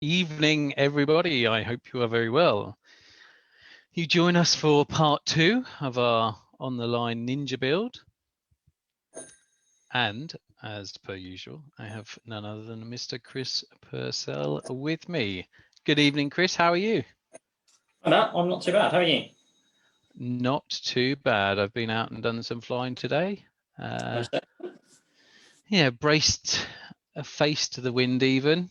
Evening, everybody. I hope you are very well. You join us for part 2 of our On the Line Ninja build. And as per usual, I have none other than Mr. Chris Purcell with me. Good evening, Chris. How are you? Hi Matt, I'm not too bad. How are you? Not too bad. I've been out and done some flying today. Yeah, braced a face to the wind even.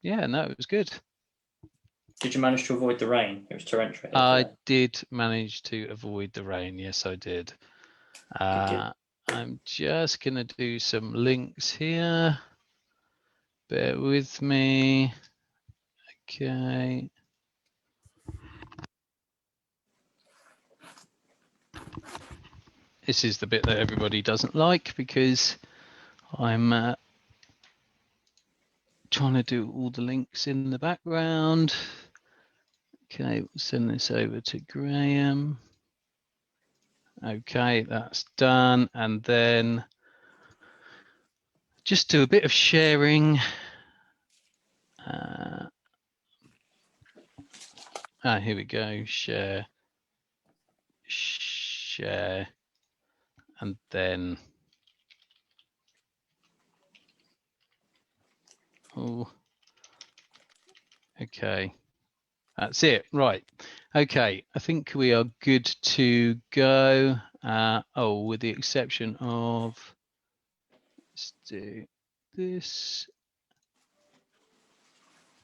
Yeah, no, it was good. Did you manage to avoid the rain? It was torrential. I did manage to avoid the rain. Yes, I did. I'm just going to do some links here. Bear with me. Okay. This is the bit that everybody doesn't like because I'm trying to do all the links in the background. Okay, we'll send this over to Graham. Okay, that's done. And then just do a bit of sharing. Here we go. Share. And then okay, that's it. Right. Okay, I think we are good to go. With the exception of, let's do this.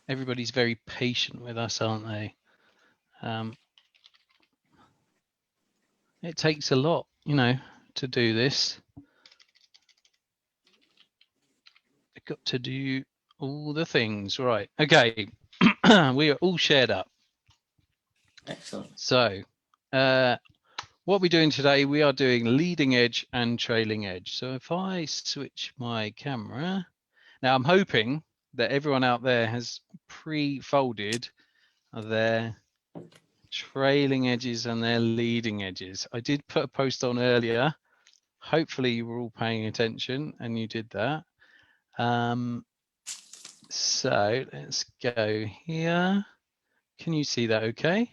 Everybody's very patient with us, aren't they? It takes a lot, to do this. I've got to do all the things. Right. Okay. We are all shared up. Excellent. So, what we're doing today, we are doing leading edge and trailing edge. So if I switch my camera, now I'm hoping that everyone out there has pre-folded their trailing edges and their leading edges. I did put a post on earlier. Hopefully you were all paying attention and you did that. So let's go here. Can you see that okay?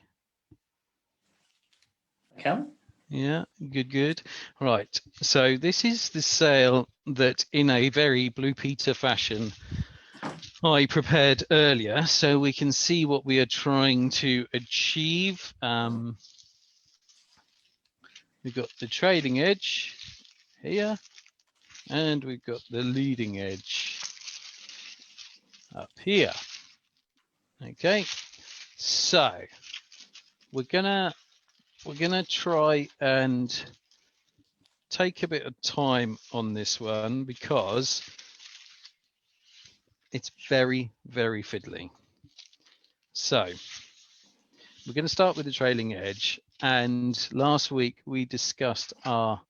I can. Yeah, good. Right, so this is the sail that in a very Blue Peter fashion I prepared earlier so we can see what we are trying to achieve. We've got the trailing edge here and we've got the leading edge up here. Okay, so we're gonna try and take a bit of time on this one because it's very, very fiddly. So we're going to start with the trailing edge. And last week we discussed our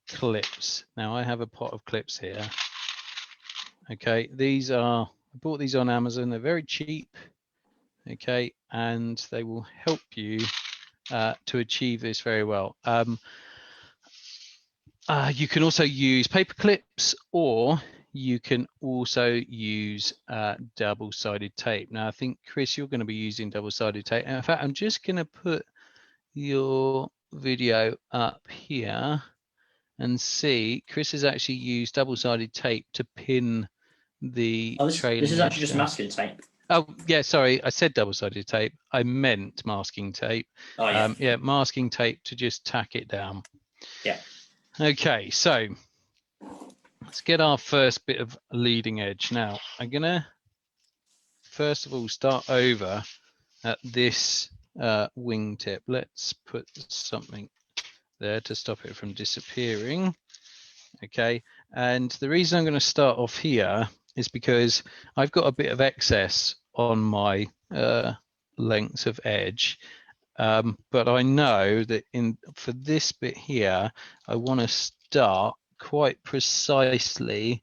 clips. Now I have a pot of clips here. Okay, I bought these on Amazon. They're very cheap. Okay, and they will help you to achieve this very well. You can also use paper clips or you can also use double-sided tape. Now, I think, Chris, you're going to be using double-sided tape. In fact, I'm just going to put your video up here and see. Chris has actually used double-sided tape to pin the trailing edge. This is actually just masking tape. Oh, yeah, sorry. I said double-sided tape. I meant masking tape. Oh, yeah. Yeah, masking tape to just tack it down. Yeah. Okay, so let's get our first bit of leading edge. Now, I'm going to, first of all, start over at this wingtip. Let's put something there to stop it from disappearing. Okay, and the reason I'm going to start off here is because I've got a bit of excess on my lengths of edge. But I know that for this bit here, I want to start quite precisely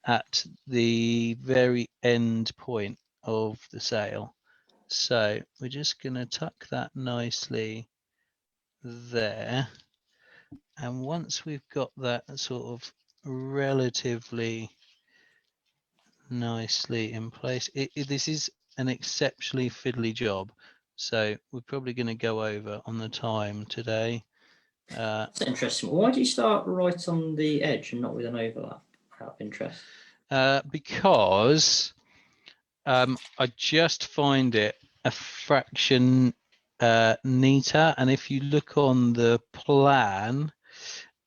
at the very end point of the sail. So we're just going to tuck that nicely there. And once we've got that sort of relatively nicely in place. This is an exceptionally fiddly job, so we're probably going to go over on the time today. That's interesting. Why do you start right on the edge and not with an overlap? Out of interest. Because I just find it a fraction neater, and if you look on the plan,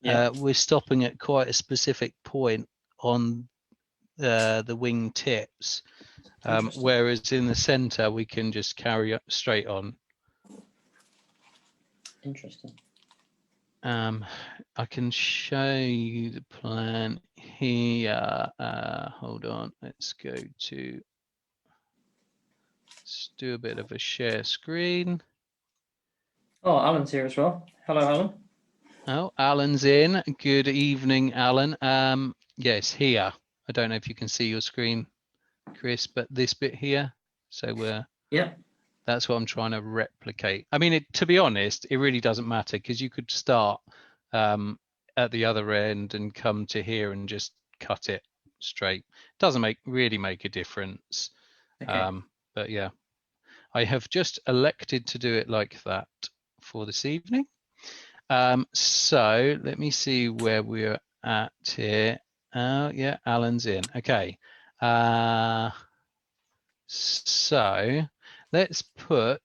we're stopping at quite a specific point on the wing tips, whereas in the center we can just carry straight on. Interesting. I can show you the plan here. Hold on, let's do a bit of a share screen. Oh, Alan's here as well. Hello, Alan. Oh, Alan's in. Good evening, Alan. Yes, here. I don't know if you can see your screen, Chris, but this bit here. So that's what I'm trying to replicate. I mean, to be honest, it really doesn't matter because you could start at the other end and come to here and just cut it straight. Doesn't really make a difference. Okay. But yeah, I have just elected to do it like that for this evening. So let me see where we're at here. Yeah, Alan's in. Okay. So let's put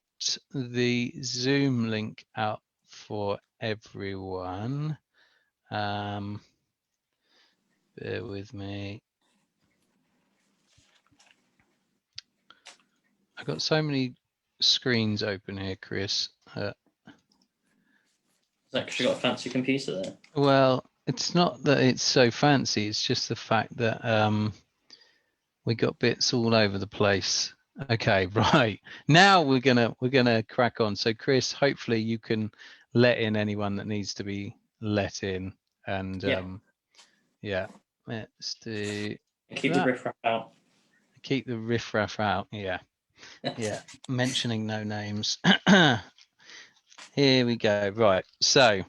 the Zoom link out for everyone. Bear with me. I've got so many screens open here, Chris. Is that because you got a fancy computer there? Well, it's not that it's so fancy. It's just the fact that we got bits all over the place. Okay, right. Now we're gonna crack on. So Chris, hopefully you can let in anyone that needs to be let in. And yeah, let's do Keep the riffraff out. Keep the riffraff out, yeah. Yeah. Mentioning no names. Here we go. Right. So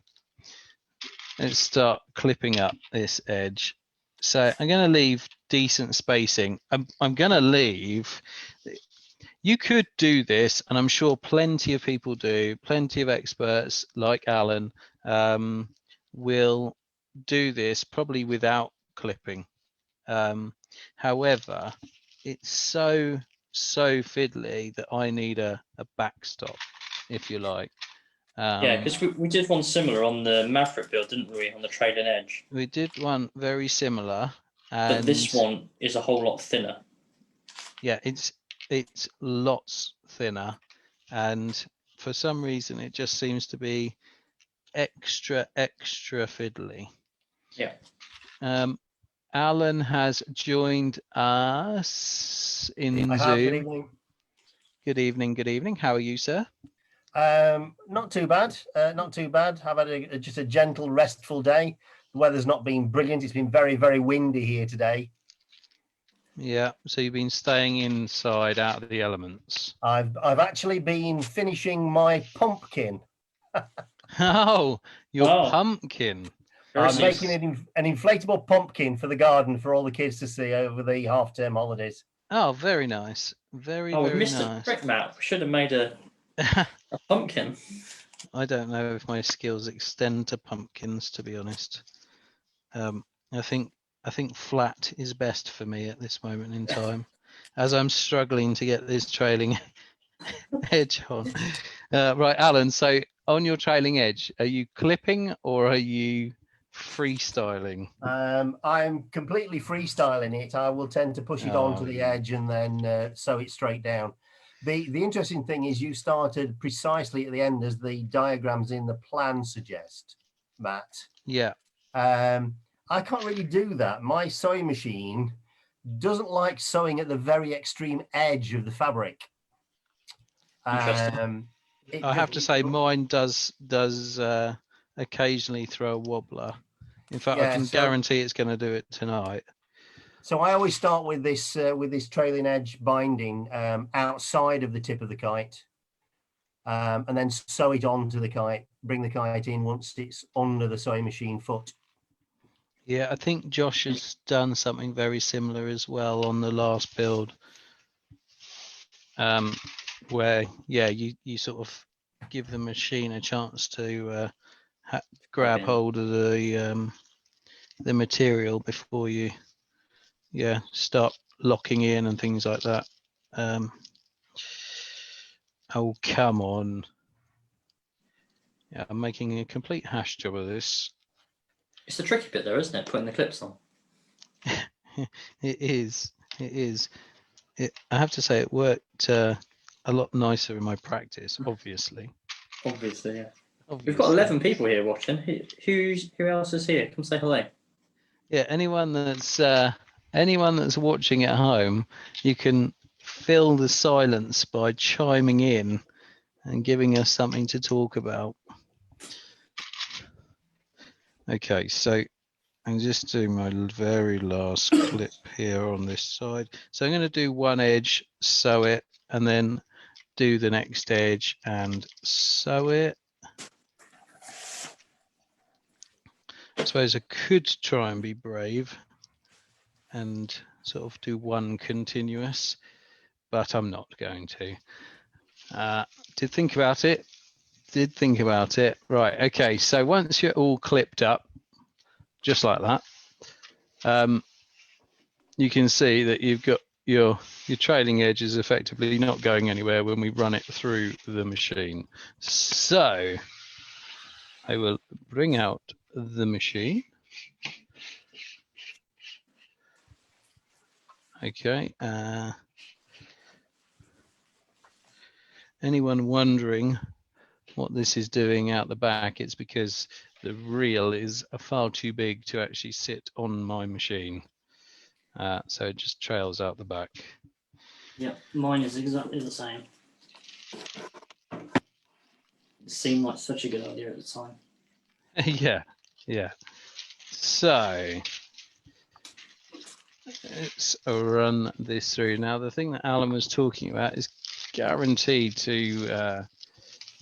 let's start clipping up this edge. So I'm going to leave decent spacing. I'm going to leave. You could do this, and I'm sure plenty of people do. Plenty of experts like Alan will do this probably without clipping. However, it's so fiddly that I need a backstop, if you like. Yeah, because we did one similar on the Maverick build, didn't we, on the trailing edge? We did one very similar. But this one is a whole lot thinner. Yeah, it's lots thinner, and for some reason it just seems to be extra fiddly. Yeah. Alan has joined us in Zoom. Good evening. Good evening. How are you, sir? Not too bad. Not too bad. I've had just a gentle, restful day. The weather's not been brilliant. It's been very, very windy here today. Yeah. So you've been staying inside, out of the elements. I've actually been finishing my pumpkin. Oh, your pumpkin. I'm making an inflatable pumpkin for the garden for all the kids to see over the half-term holidays. Oh, very nice. Very we very missed nice. a trick map. We should have made a pumpkin. I don't know if my skills extend to pumpkins, to be honest. I think flat is best for me at this moment in time, as I'm struggling to get this trailing edge on. Right, Alan. So on your trailing edge, are you clipping or are you freestyling? I'm completely freestyling it. I will tend to push it onto the edge and then sew it straight down. The interesting thing is you started precisely at the end as the diagrams in the plan suggest, Matt. Yeah. I can't really do that. My sewing machine doesn't like sewing at the very extreme edge of the fabric. I have to say mine does occasionally throw a wobbler. In fact, I can guarantee it's going to do it tonight. So I always start with this trailing edge binding outside of the tip of the kite, and then sew it onto the kite. Bring the kite in once it's under the sewing machine foot. Yeah, I think Josh has done something very similar as well on the last build, where you sort of give the machine a chance to grab hold of the material before you start locking in and things like that. Oh, come on. Yeah, I'm making a complete hash job of this. It's the tricky bit there, isn't it? Putting the clips on. It is. I have to say it worked a lot nicer in my practice, obviously. Obviously, yeah. Obviously. We've got 11 people here watching. Who else is here? Come say hello. Yeah, anyone that's watching at home, you can fill the silence by chiming in and giving us something to talk about. Okay, so I'm just doing my very last clip here on this side. So I'm going to do one edge, sew it, and then do the next edge and sew it. I suppose I could try and be brave and sort of do one continuous, but I'm not going to. Did think about it. Right, okay, so once you're all clipped up, just like that, you can see that you've got your trailing edge is effectively not going anywhere when we run it through the machine. So I will bring out the machine. Okay. Anyone wondering what this is doing out the back? It's because the reel is far too big to actually sit on my machine. So it just trails out the back. Yeah, mine is exactly the same. It seemed like such a good idea at the time. Yeah. So let's run this through. Now, the thing that Alan was talking about is guaranteed to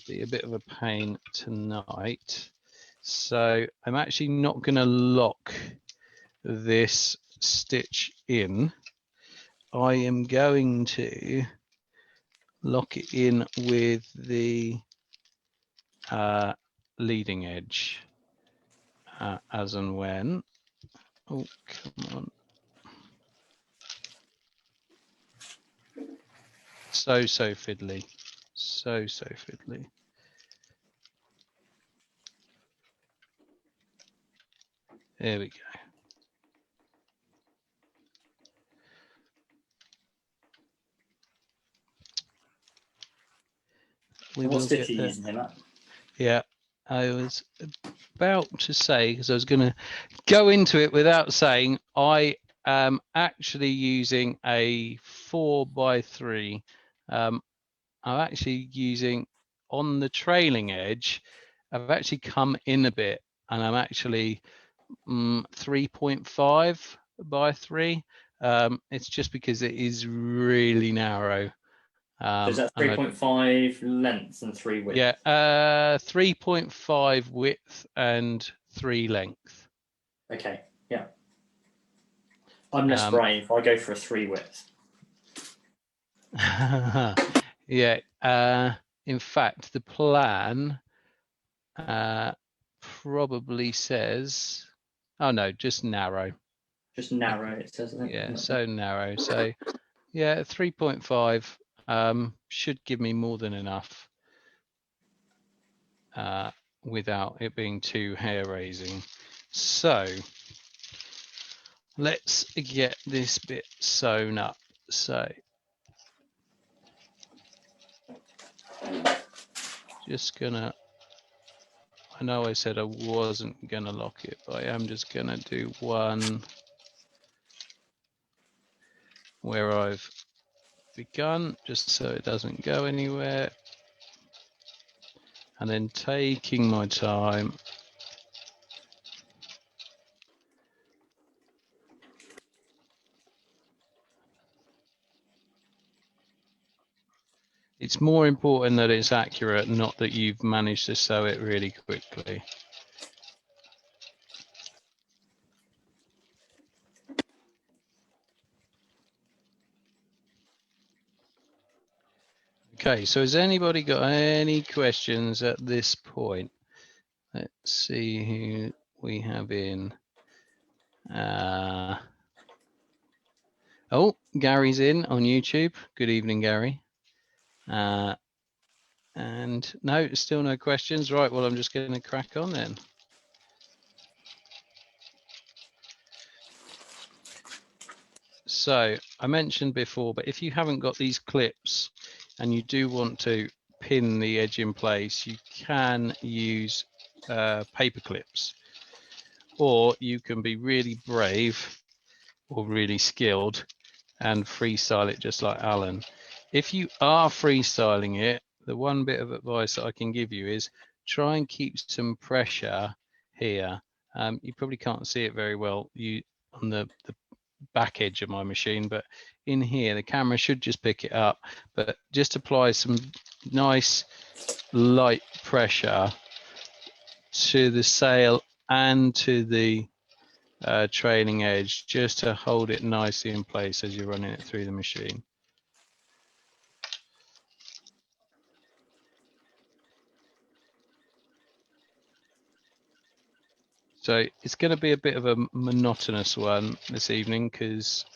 be a bit of a pain tonight. So I'm actually not going to lock this stitch in. I am going to lock it in with the leading edge as and when. Oh, come on. So fiddly. So fiddly. There we go. What stitch are you using here, Matt? Yeah, I was about to say, because I was going to go into it without saying, I am actually using a 4x3. I'm actually using, on the trailing edge, I've actually come in a bit, and I'm actually 3.5 by 3. It's just because it is really narrow. So is that 3.5 length and 3 width? Yeah, 3.5 width and 3 length. Okay, yeah. I'm less brave. I go for a 3 width. Yeah. In fact, the plan probably says, oh no, just narrow. Just narrow, it says. Yeah, so narrow. So yeah, 3.5 should give me more than enough without it being too hair raising. So let's get this bit sewn up. So just gonna, I know I said I wasn't gonna lock it, but I am just gonna do one where I've begun, just so it doesn't go anywhere. And then taking my time. It's more important that it's accurate, not that you've managed to sew it really quickly. Okay, so has anybody got any questions at this point? Let's see who we have in. Oh, Gary's in on YouTube. Good evening, Gary. And no, still no questions. Right, well, I'm just going to crack on then. So I mentioned before, but if you haven't got these clips and you do want to pin the edge in place, you can use paper clips, or you can be really brave or really skilled and freestyle it just like Alan. If you are freestyling it, the one bit of advice that I can give you is try and keep some pressure here. You probably can't see it very well on the back edge of my machine, but in here the camera should just pick it up, but just apply some nice light pressure to the sail and to the trailing edge, just to hold it nicely in place as you're running it through the machine. So it's going to be a bit of a monotonous one this evening, because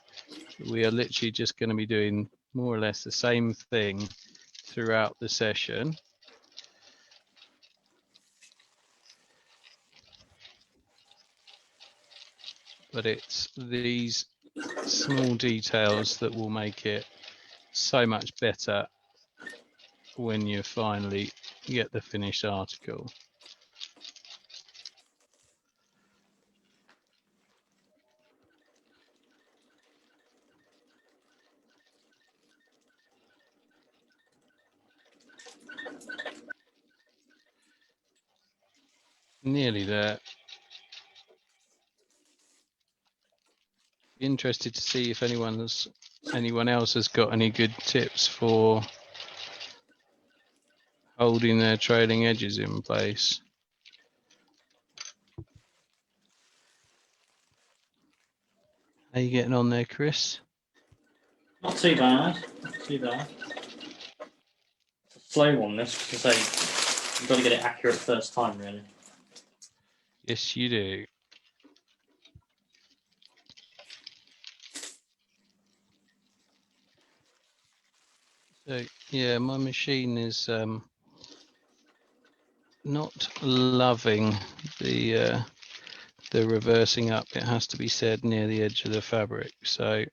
we are literally just going to be doing more or less the same thing throughout the session. But it's these small details that will make it so much better when you finally get the finished article. Nearly there. Interested to see if anyone else has got any good tips for holding their trailing edges in place. How you getting on there, Chris? Not too bad. Not too bad. It's a slow one, this, because you've got to get it accurate first time, really. Yes, you do. So yeah, my machine is not loving the reversing up, it has to be said, near the edge of the fabric. So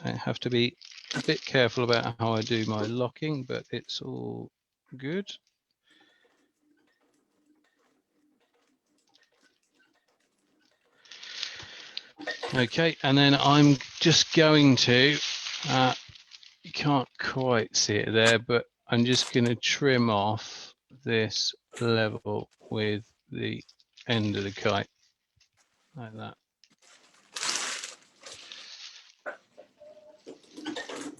I have to be a bit careful about how I do my locking, but it's all good. Okay, and then I'm just going to, you can't quite see it there, but I'm just going to trim off this level with the end of the kite, like that.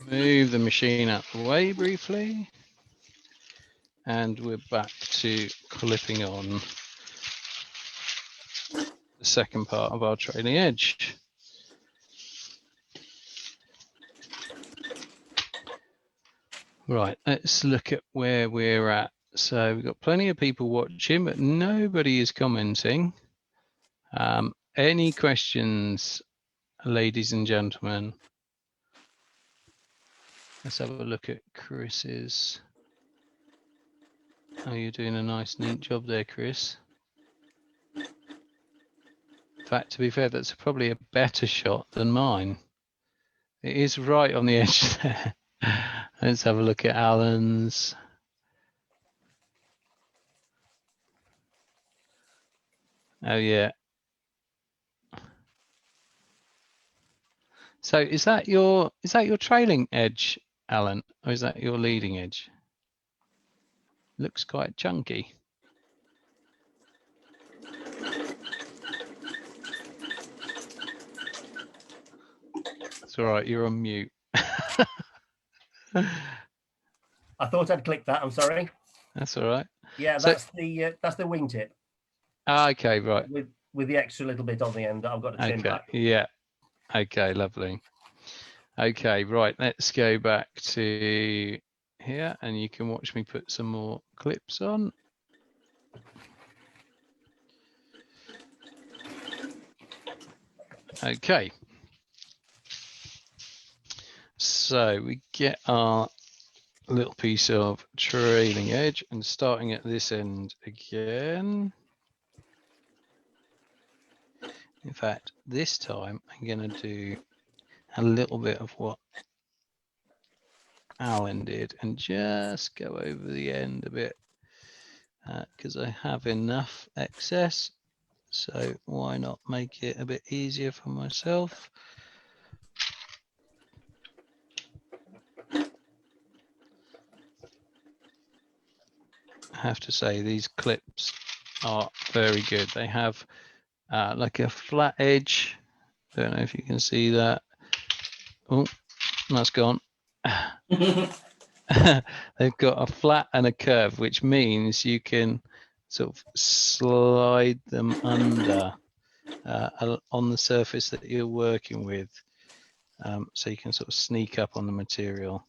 Move the machine out of the way briefly, and we're back to clipping on the second part of our trailing edge. Right, let's look at where we're at. So we've got plenty of people watching, but nobody is commenting. Any questions, ladies and gentlemen? Let's have a look at Chris's. Oh, you're doing a nice, neat job there, Chris. In fact, to be fair, that's probably a better shot than mine. It is right on the edge there. Let's have a look at Alan's. Oh yeah. So is that your trailing edge, Alan, or is that your leading edge? Looks quite chunky. That's all right, you're on mute. I thought I'd click that. I'm sorry. That's all right. Yeah, that's the wingtip. Okay, right. With the extra little bit on the end that I've got to trim back. Yeah. Okay, lovely. Okay, right. Let's go back to here, and you can watch me put some more clips on. Okay. So we get our little piece of trailing edge, and starting at this end again. In fact, this time I'm going to do a little bit of what Alan did and just go over the end a bit, because I have enough excess, so why not make it a bit easier for myself. I have to say these clips are very good. They have like a flat edge. Don't know if you can see that. Oh, that's gone. They've got a flat and a curve, which means you can sort of slide them under on the surface that you're working with, so you can sort of sneak up on the material.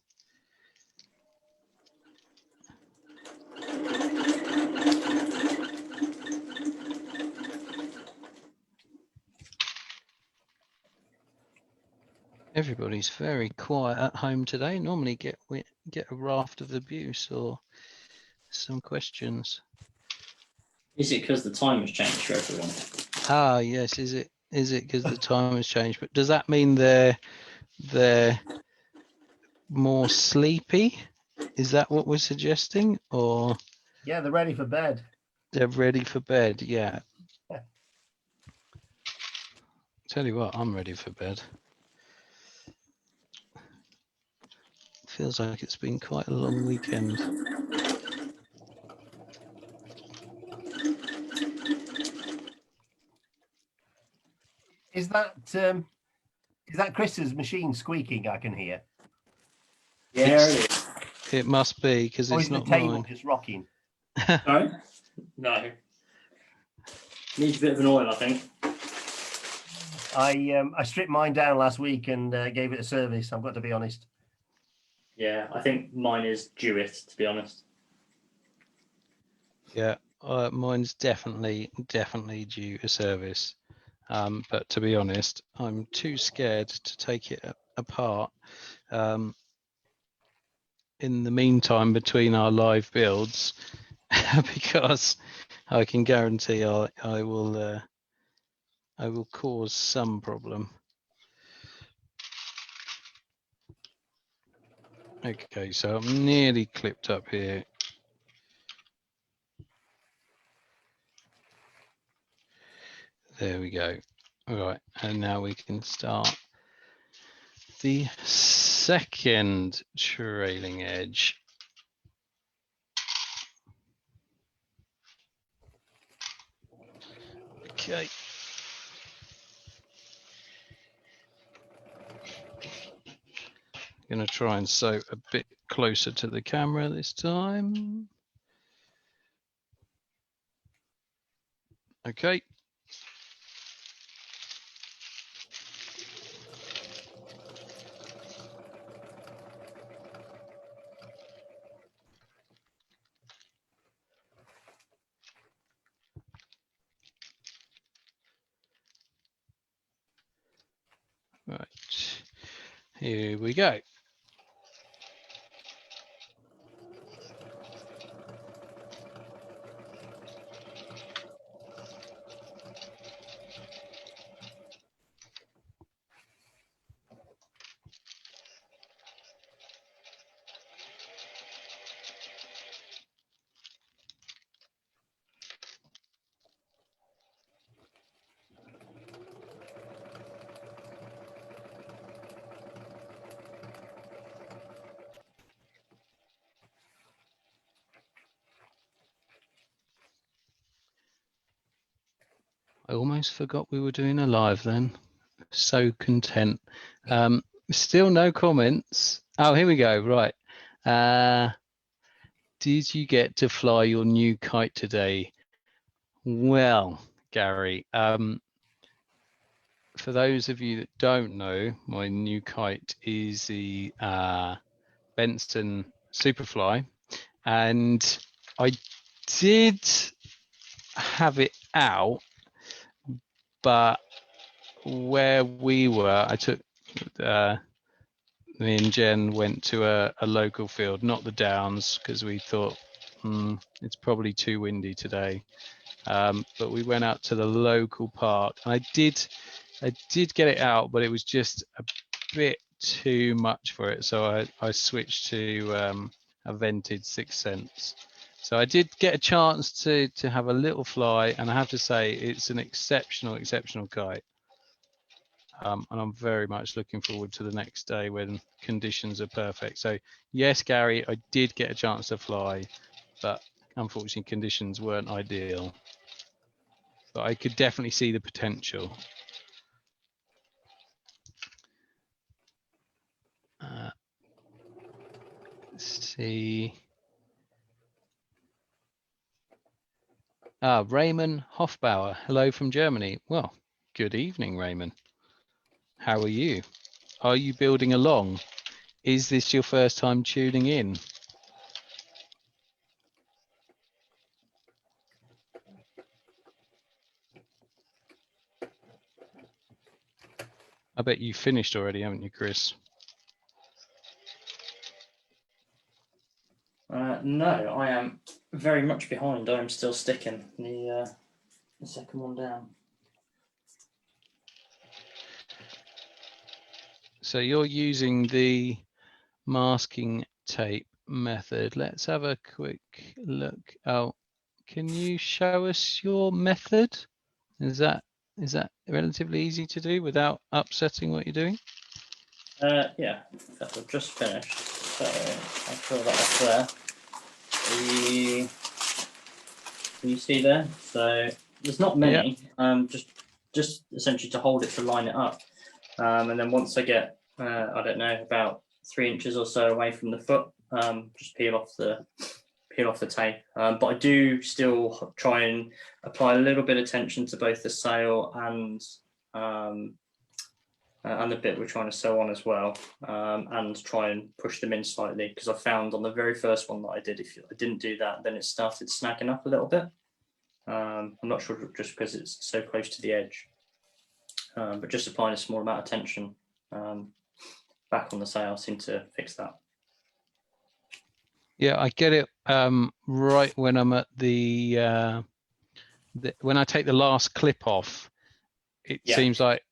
Everybody's very quiet at home today. Normally get a raft of abuse or some questions. Is it because the time has changed for everyone? Ah, yes. Is it because the time has changed? But does that mean they're more sleepy? Is that what we're suggesting, or Yeah, they're ready for bed. they're ready for bed? Yeah. Tell you what, I'm ready for bed. Feels like it's been quite a long weekend. Is that Chris's machine squeaking? I can hear. Yeah, it is. It must be, because Or it's is the not table mine. just rocking? Sorry? No. Needs a bit of an oil, I think. I stripped mine down last week and gave it a service. I've got to be honest. Yeah, I think mine is due it, to be honest. Yeah, mine's definitely due a service. But to be honest, I'm too scared to take it apart. In the meantime, between our live builds, because I can guarantee I will cause some problem. Okay, so I'm nearly clipped up here. There we go. All right, and now we can start the second trailing edge. Okay. Going to try and sew a bit closer to the camera this time. Okay. Right. Here we go. I almost forgot we were doing a live then. So content. Still no comments. Oh, here we go. Right. Did you get to fly your new kite today? Well, Gary, for those of you that don't know, my new kite is the Benson Superfly, and I did have it out, but where we were, I took me and Jen went to a local field, not the Downs, because we thought it's probably too windy today. But we went out to the local park. I did get it out, but it was just a bit too much for it, so I switched to a vented 6 Sense. So I did get a chance to have a little fly, and I have to say it's an exceptional kite. And I'm very much looking forward to the next day when conditions are perfect. So yes, Gary, I did get a chance to fly, but unfortunately conditions weren't ideal. But I could definitely see the potential. Let's see. Raymond Hofbauer, hello from Germany. Well, good evening, Raymond. How are you? Are you building along? Is this your first time tuning in? I bet you finished already, haven't you, Chris? No, I am very much behind. I am still sticking the second one down. So you're using the masking tape method. Let's have a quick look. Oh, can you show us your method? Is that relatively easy to do without upsetting what you're doing? Yeah, in fact, I've just finished, so I'll fill that off there. Can you see there? So there's not many. Yeah. Just essentially to hold it, to line it up, and then once I get I don't know, about 3 inches or so away from the foot, just peel off the tape. But I do still try and apply a little bit of tension to both the sail and the bit we're trying to sew on as well, and try and push them in slightly, because I found on the very first one that I did, if I didn't do that, then it started snagging up a little bit. I'm not sure, just because it's so close to the edge, but just applying a small amount of tension back on the sail seemed to fix that. Yeah, I get it right when I'm at the when I take the last clip off, it seems like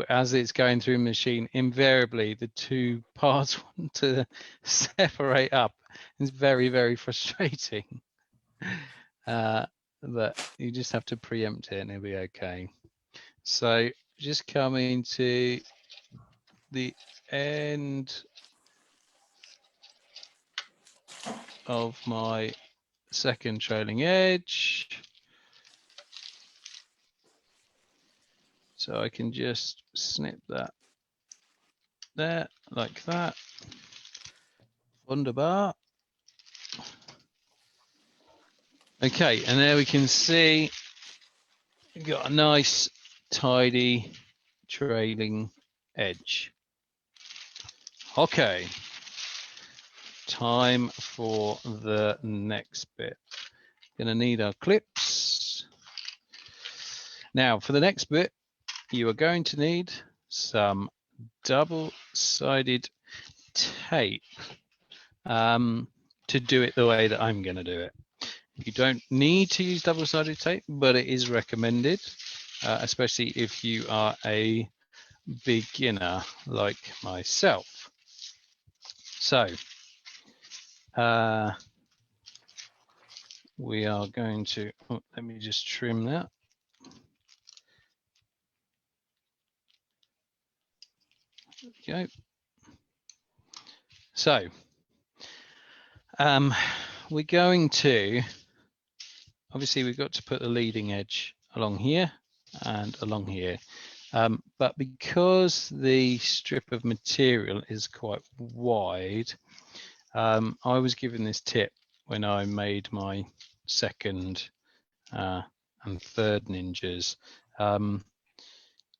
as it's going through the machine, invariably the two parts want to separate up. It's very, very frustrating. But you just have to preempt it and it'll be okay. So just coming to the end of my second trailing edge. So I can just snip that there, like that. Wunderbar. Okay, and there we can see we've got a nice, tidy trailing edge. Okay, time for the next bit. Gonna need our clips. Now, for the next bit, you are going to need some double-sided tape to do it the way that I'm going to do it. You don't need to use double-sided tape, but it is recommended, especially if you are a beginner like myself. So we are going to, let me just trim that. There we go. So we're going to, obviously we've got to put the leading edge along here and along here, but because the strip of material is quite wide, I was given this tip when I made my second and third ninjas.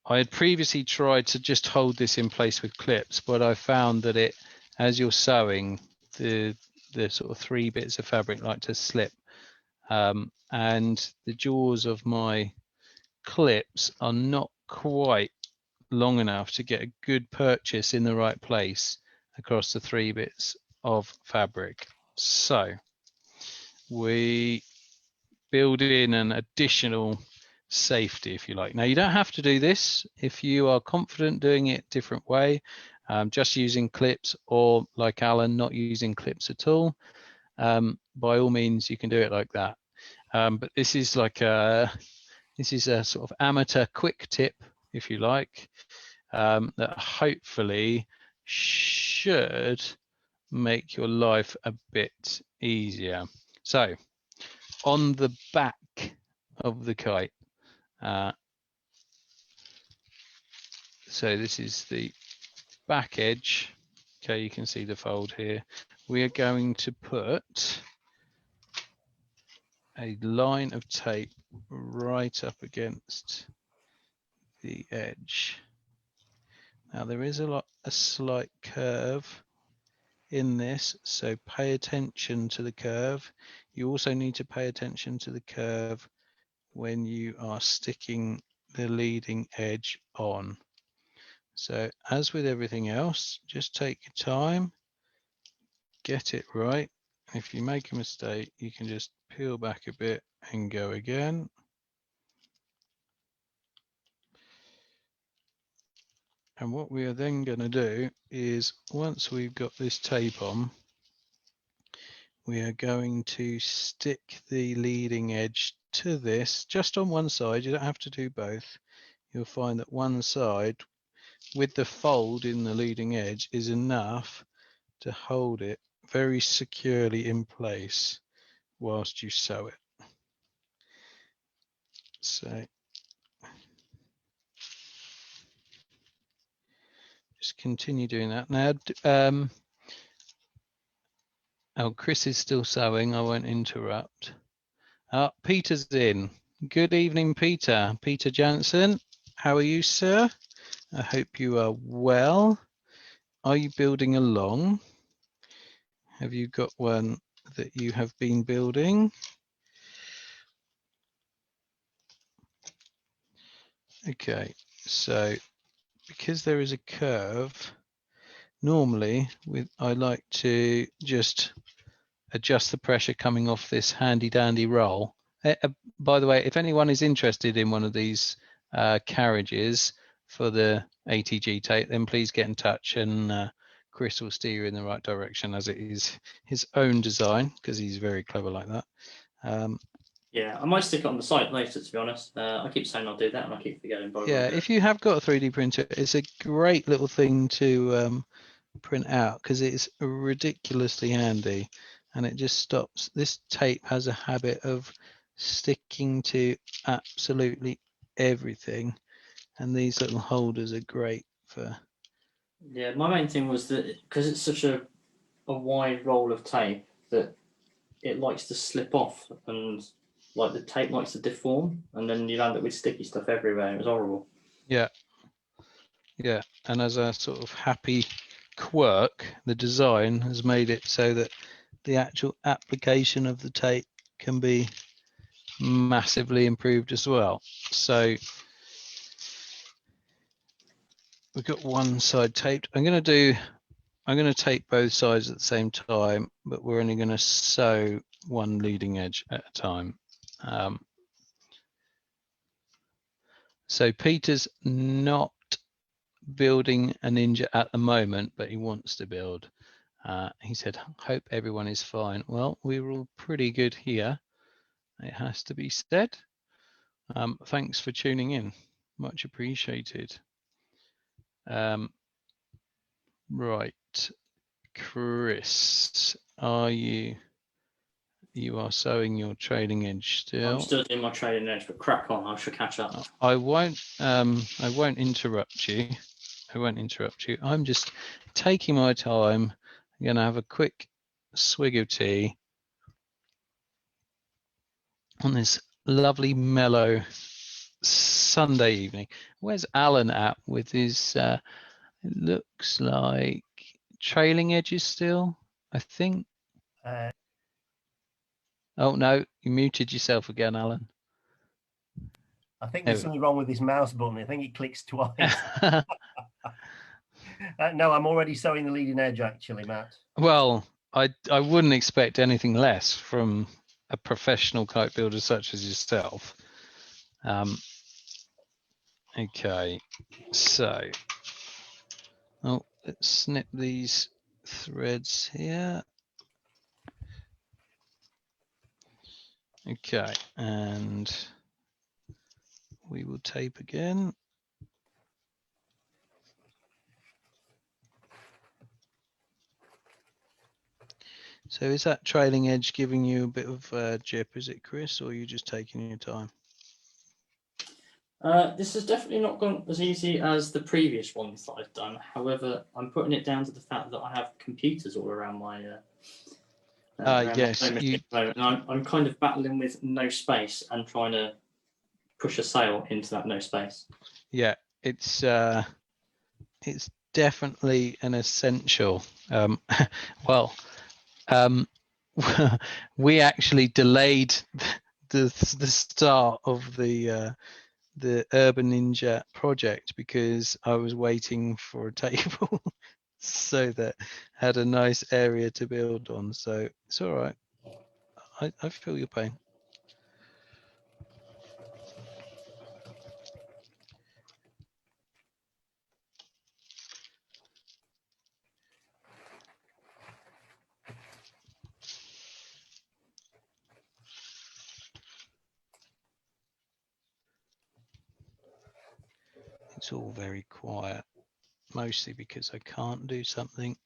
I had previously tried to just hold this in place with clips, but I found that as you're sewing, the sort of 3 bits of fabric like to slip, and the jaws of my clips are not quite long enough to get a good purchase in the right place across the 3 bits of fabric. So we build in an additional safety, if you like. Now, you don't have to do this if you are confident doing it a different way, just using clips, or like Alan, not using clips at all. By all means, you can do it like that. But this is like a sort of amateur quick tip, if you like, that hopefully should make your life a bit easier. So on the back of the kite, so this is the back edge. Okay, you can see the fold here. We are going to put a line of tape right up against the edge. Now there is a slight curve in this, so pay attention to the curve. You also need to pay attention to the curve when you are sticking the leading edge on. So as with everything else, just take your time, get it right. If you make a mistake, you can just peel back a bit and go again. And what we are then going to do is, once we've got this tape on, we are going to stick the leading edge to this just on one side. You don't have to do both. You'll find that one side with the fold in the leading edge is enough to hold it very securely in place whilst you sew it. So just continue doing that. Now, oh, Chris is still sewing. I won't interrupt. Peter's in. Good evening, Peter. Peter Jansen. How are you, sir? I hope you are well. Are you building along? Have you got one that you have been building? Okay, so because there is a curve, normally I like to just adjust the pressure coming off this handy dandy roll. By the way, if anyone is interested in one of these carriages for the ATG tape, then please get in touch, and Chris will steer you in the right direction, as it is his own design, because he's very clever like that. Yeah, I might stick it on the site later, to be honest. I keep saying I'll do that, and I keep forgetting. Yeah, if you have got a 3D printer, it's a great little thing to print out, because it's ridiculously handy, and it just stops. This tape has a habit of sticking to absolutely everything, and these little holders are great for. Yeah, my main thing was that because it's such a wide roll of tape that it likes to slip off, and like the tape likes to deform, and then you end up with sticky stuff everywhere. It was horrible. Yeah, yeah, and as a sort of happy quirk, the design has made it so that the actual application of the tape can be massively improved as well. So we've got one side taped. I'm going to tape both sides at the same time, but we're only going to sew one leading edge at a time. So Peter's not building a Ninja at the moment, but he wants to build. He said, hope everyone is fine. Well, we're all pretty good here, it has to be said. Thanks for tuning in, much appreciated. Right, Chris, are you are sewing your trailing edge still? I'm still doing my trailing edge, but crack on, I should catch up. I won't interrupt you. I'm just taking my time. I'm going to have a quick swig of tea on this lovely mellow Sunday evening. Where's Alan at with his it looks like trailing edges still? I think. Uh, Oh no, you muted yourself again, Alan. I think There there's we something wrong with this mouse button. I think it clicks twice. No, I'm already sewing the leading edge, actually, Matt. Well, I wouldn't expect anything less from a professional kite builder such as yourself. Okay, so let's snip these threads here. Okay, and we will tape again. So is that trailing edge giving you a bit of jip, is it, Chris, or are you just taking your time? This has definitely not gone as easy as the previous ones that I've done. However, I'm putting it down to the fact that I have computers all around my Yes, my machine at the moment. And I'm kind of battling with no space and trying to push a sail into that no space. Yeah, it's definitely an essential. Well, we actually delayed the start of the Urban Ninja project because I was waiting for a table so that had a nice area to build on. So it's all right. I feel your pain. It's all very quiet, mostly because I can't do something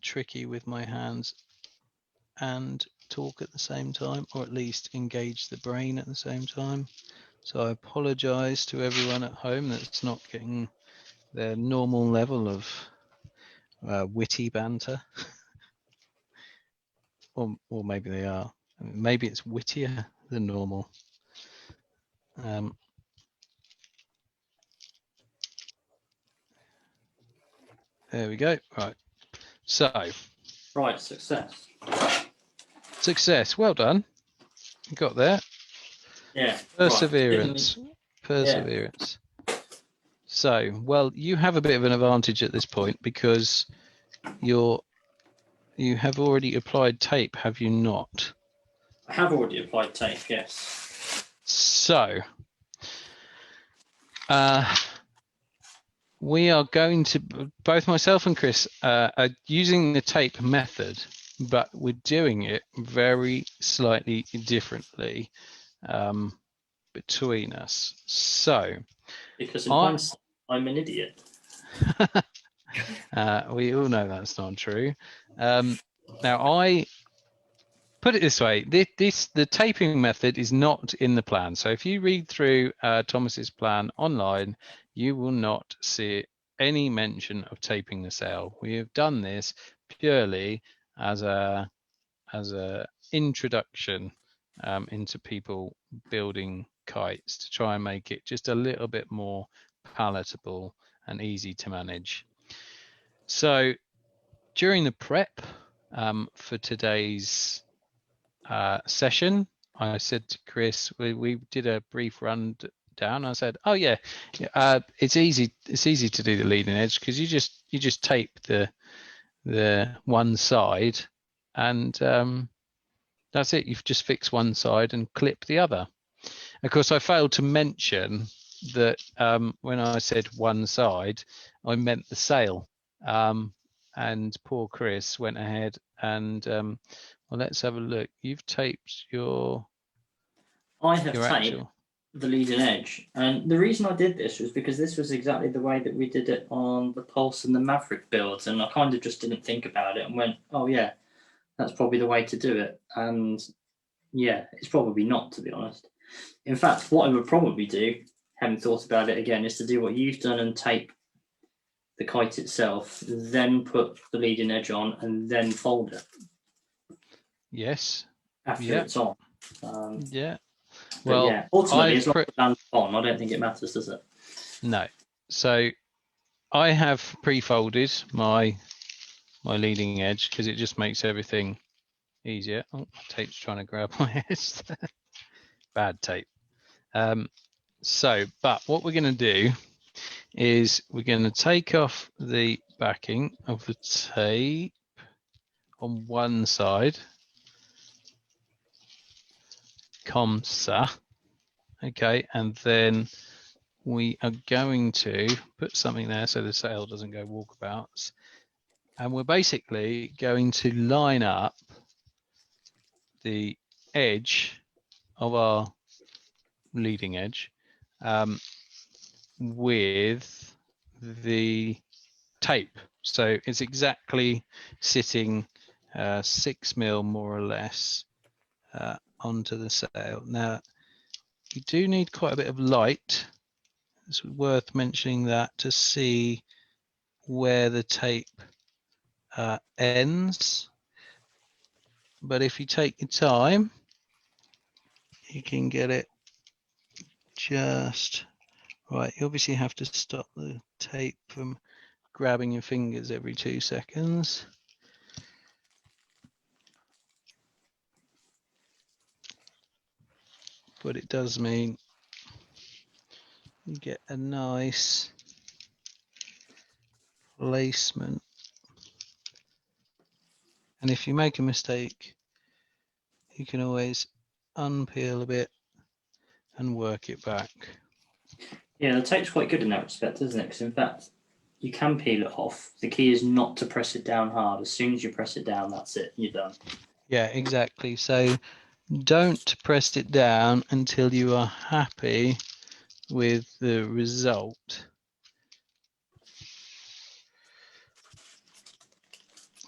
tricky with my hands and talk at the same time, or at least engage the brain at the same time. So I apologize to everyone at home that's not getting their normal level of witty banter. or maybe they are. Maybe it's wittier than normal. There we go. Right. So. Right, success. Success. Well done. You got there. Yeah. Perseverance. Right. Perseverance. Yeah. So, well, you have a bit of an advantage at this point because you have already applied tape, have you not? I have already applied tape, yes. So, we are going to, both myself and Chris are using the tape method, but we're doing it very slightly differently between us. So, because in hindsight, I'm an idiot. We all know that's not true. Now, I put it this way: the taping method is not in the plan. So if you read through Thomas's plan online, you will not see any mention of taping the sail. We have done this purely as a introduction into people building kites to try and make it just a little bit more palatable and easy to manage. So during the prep for today's session, I said to Chris, we did a brief rundown. I said, "Oh yeah, it's easy. It's easy to do the leading edge because you just tape the one side, and that's it. You've just fixed one side and clip the other." Of course, I failed to mention that when I said one side, I meant the sail. And poor Chris went ahead and well, let's have a look. You've taped your. I have taped the leading edge, and the reason I did this was because this was exactly the way that we did it on the Pulse and the Maverick builds, and I kind of just didn't think about it and went, "Oh yeah, that's probably the way to do it." And yeah, it's probably not, to be honest. In fact, what I would probably do, having thought about it again, is to do what you've done and tape the kite itself, then put the leading edge on, and then fold it. Yes. After it's on. Yeah. Well, yeah, ultimately, as long as it lands on, I don't think it matters, does it? No. So I have pre-folded my my leading edge because it just makes everything easier. Oh, my tape's trying to grab my head. Bad tape. But what we're going to do is we're going to take off the backing of the tape on one side, comme ça, okay, and then we are going to put something there so the sail doesn't go walkabouts, and we're basically going to line up the edge of our leading edge with the tape, so it's exactly sitting 6 mil more or less onto the sail. Now you do need quite a bit of light. It's worth mentioning that to see where the tape ends, but if you take your time you can get it just right. You obviously have to stop the tape from grabbing your fingers every 2 seconds. But it does mean you get a nice placement. And if you make a mistake, you can always unpeel a bit and work it back. Yeah, the tape's quite good in that respect, isn't it? Because in fact, you can peel it off. The key is not to press it down hard. As soon as you press it down, that's it. You're done. Yeah, exactly. So don't press it down until you are happy with the result.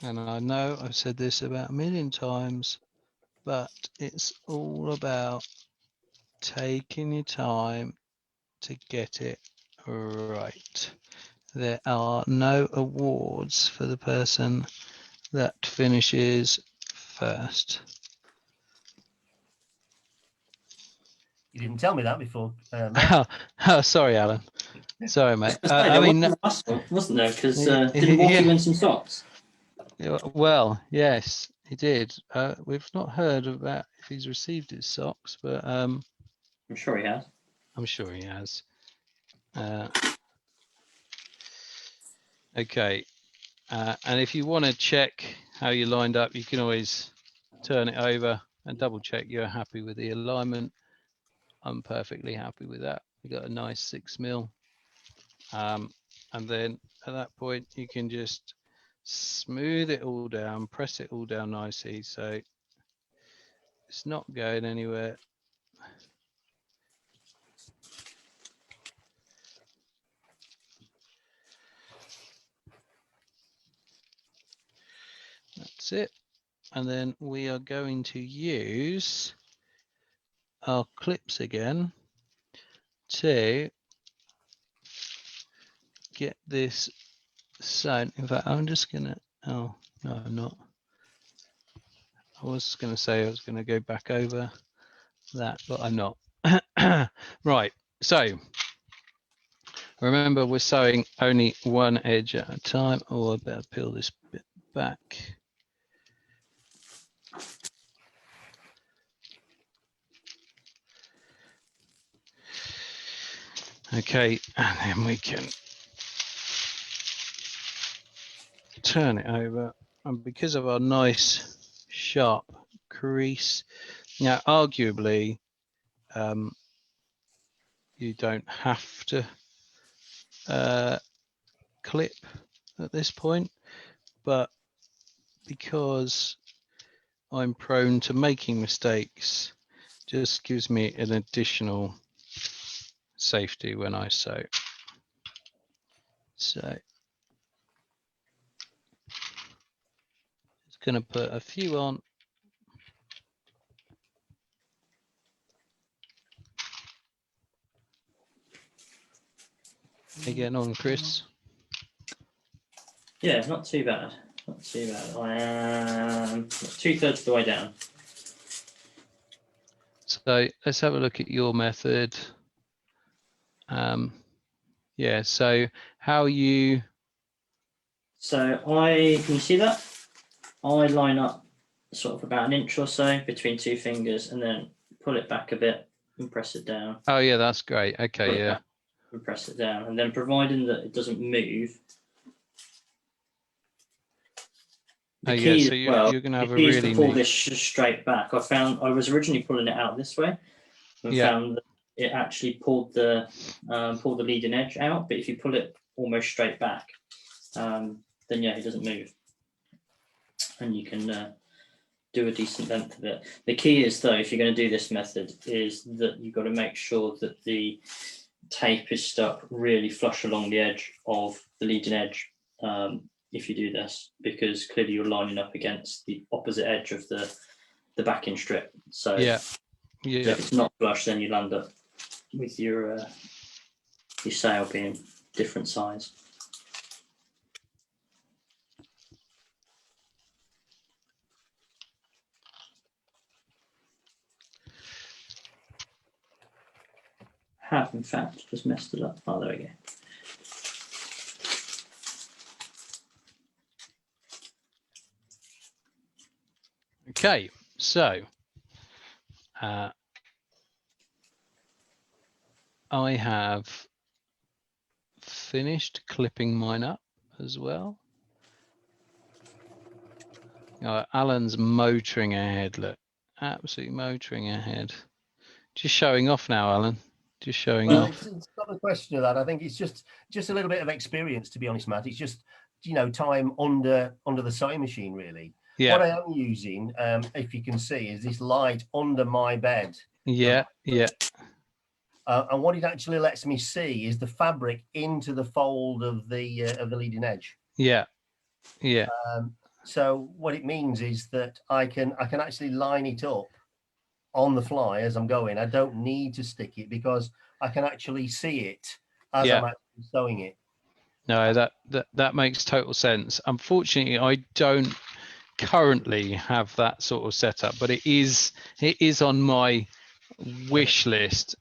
And I know I've said this about a million times, but it's all about taking your time to get it right. There are no awards for the person that finishes first. You didn't tell me that before. Oh, sorry, Alan. Sorry, mate. I mean, wasn't there? Because didn't Walkie win some socks? Well, yes, he did. We've not heard about if he's received his socks, but I'm sure he has. I'm sure he has. Okay, and if you want to check how you lined up, you can always turn it over and double check you're happy with the alignment. I'm perfectly happy with that. We got a nice 6 mil, and then at that point you can just smooth it all down, press it all down nicely so it's not going anywhere. That's it. And then we are going to use our clips again to get this sewn. In fact, I'm just gonna, oh no, I'm not. I was gonna say I was gonna go back over that, but I'm not. Right, so remember we're sewing only one edge at a time. Oh, I better peel this bit back. Okay, and then we can turn it over, and because of our nice sharp crease, now arguably you don't have to clip at this point, but because I'm prone to making mistakes, just gives me an additional safety when I sew. So just going to put a few on. How you getting on, Chris? Yeah, not too bad. Not too bad. I am 2/3 of the way down. So let's have a look at your method. Yeah, so how you So can you see that? I line up sort of about an inch or so between two fingers and then pull it back a bit and press it down. Oh yeah, that's great. Pull Okay, it yeah. back and press it down. And then providing that it doesn't move. Oh yeah, so you're going to have the a key is really to pull neat... this straight back. I was originally pulling it out this way and Yeah. found that it actually pulled the leading edge out. But if you pull it almost straight back, then yeah, it doesn't move. And you can do a decent length of it. The key is, though, if you're going to do this method, is that you've got to make sure that the tape is stuck really flush along the edge of the leading edge if you do this, because clearly you're lining up against the opposite edge of the backing strip. So, Yeah. so if it's not flush, then you land up with your sail being different size. Have in fact just messed it up. Oh, there we go. Okay, so I have finished clipping mine up as well. Alan's motoring ahead, look, absolutely motoring ahead. Just showing off now, Alan. Just showing off. It's not a question of that. I think it's just a little bit of experience, to be honest, Matt. It's just, time under the sewing machine, really. Yeah. What I am using, if you can see, is this light under my bed. Yeah, yeah. And what it actually lets me see is the fabric into the fold of the leading edge. Yeah, yeah. So what it means is that I can actually line it up on the fly as I'm going. I don't need to stick it because I can actually see it as I'm actually sewing it. No, that makes total sense. Unfortunately, I don't currently have that sort of setup, but it is on my wish list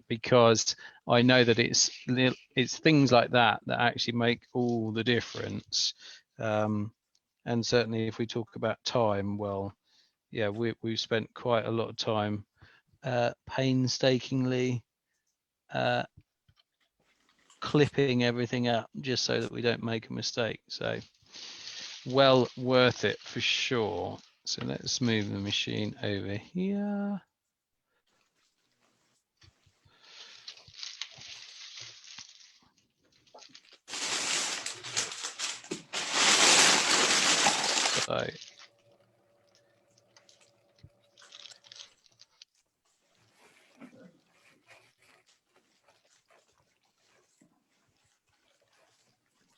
because I know that it's things like that actually make all the difference. And certainly, if we talk about time, well, yeah, we've spent quite a lot of time painstakingly clipping everything up just so that we don't make a mistake. So well worth it for sure. So let's move the machine over here. So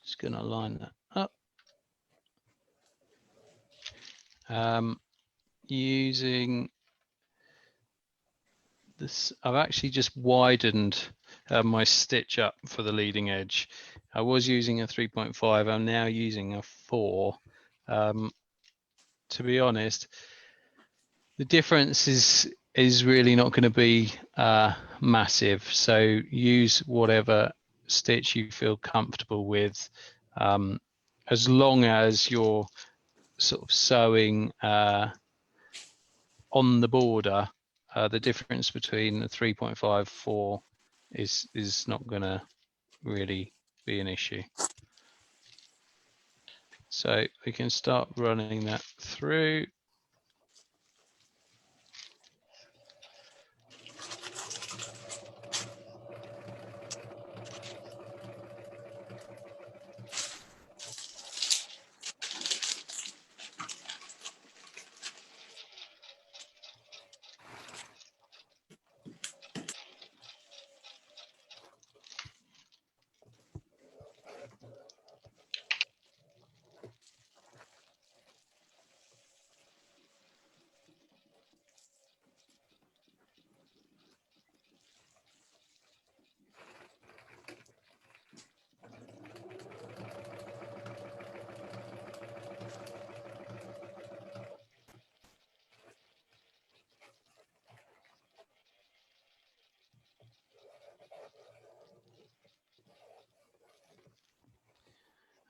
just going to line that up. Using this, I've actually just widened my stitch up for the leading edge. I was using a 3.5, I'm now using a 4. To be honest, the difference is really not going to be massive. So use whatever stitch you feel comfortable with, as long as you're sort of sewing on the border. The difference between the 3.5 4 is not going to really be an issue. So we can start running that through.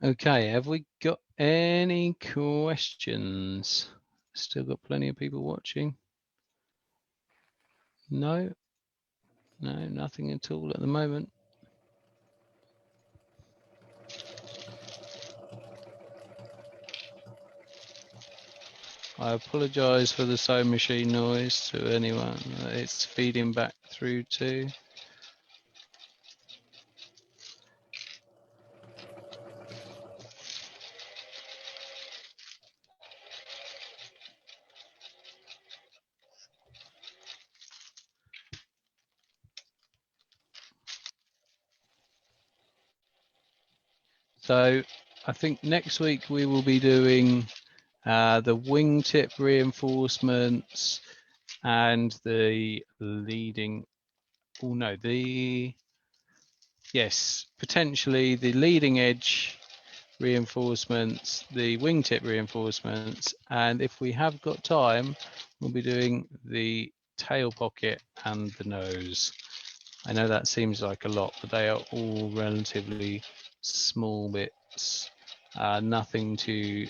Okay, have we got any questions? Still got plenty of people watching. No, nothing at all at the moment. I apologise for the sewing machine noise to anyone it's feeding back through to. So I think next week we will be doing the wingtip reinforcements and the leading. Oh no, yes, potentially the leading edge reinforcements, the wingtip reinforcements, and if we have got time, we'll be doing the tail pocket and the nose. I know that seems like a lot, but they are all relatively small bits, nothing too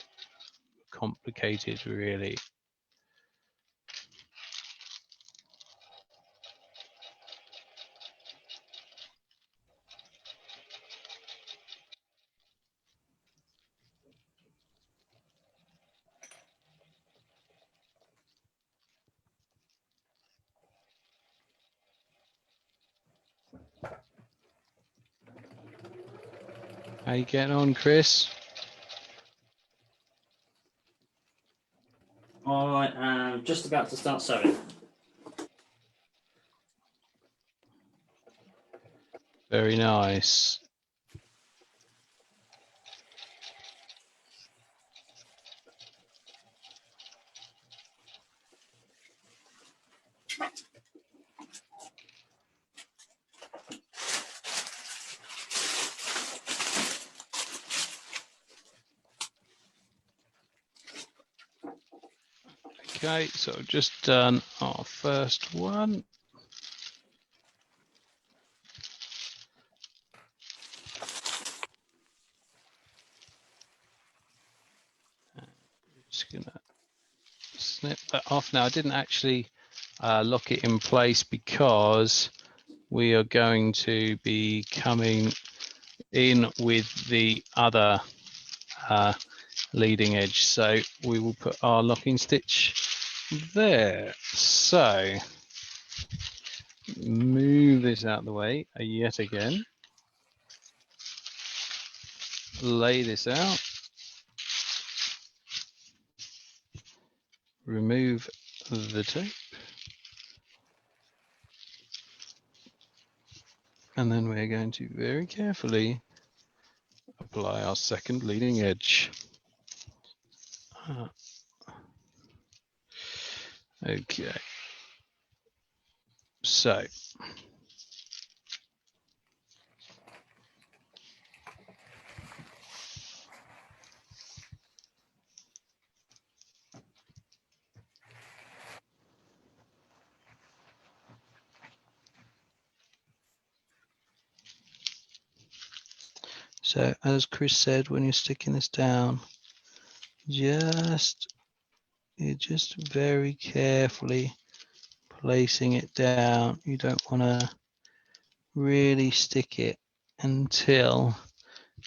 complicated really. How you getting on, Chris? I am just about to start sewing. Very nice. Okay, so I've just done our first one. Just gonna snip that off. Now I didn't actually lock it in place because we are going to be coming in with the other leading edge, so we will put our locking stitch there. So move this out of the way yet again, lay this out, remove the tape, and then we're going to very carefully apply our second leading edge. Okay, so as Chris said, when you're sticking this down, you're just very carefully placing it down. You don't want to really stick it until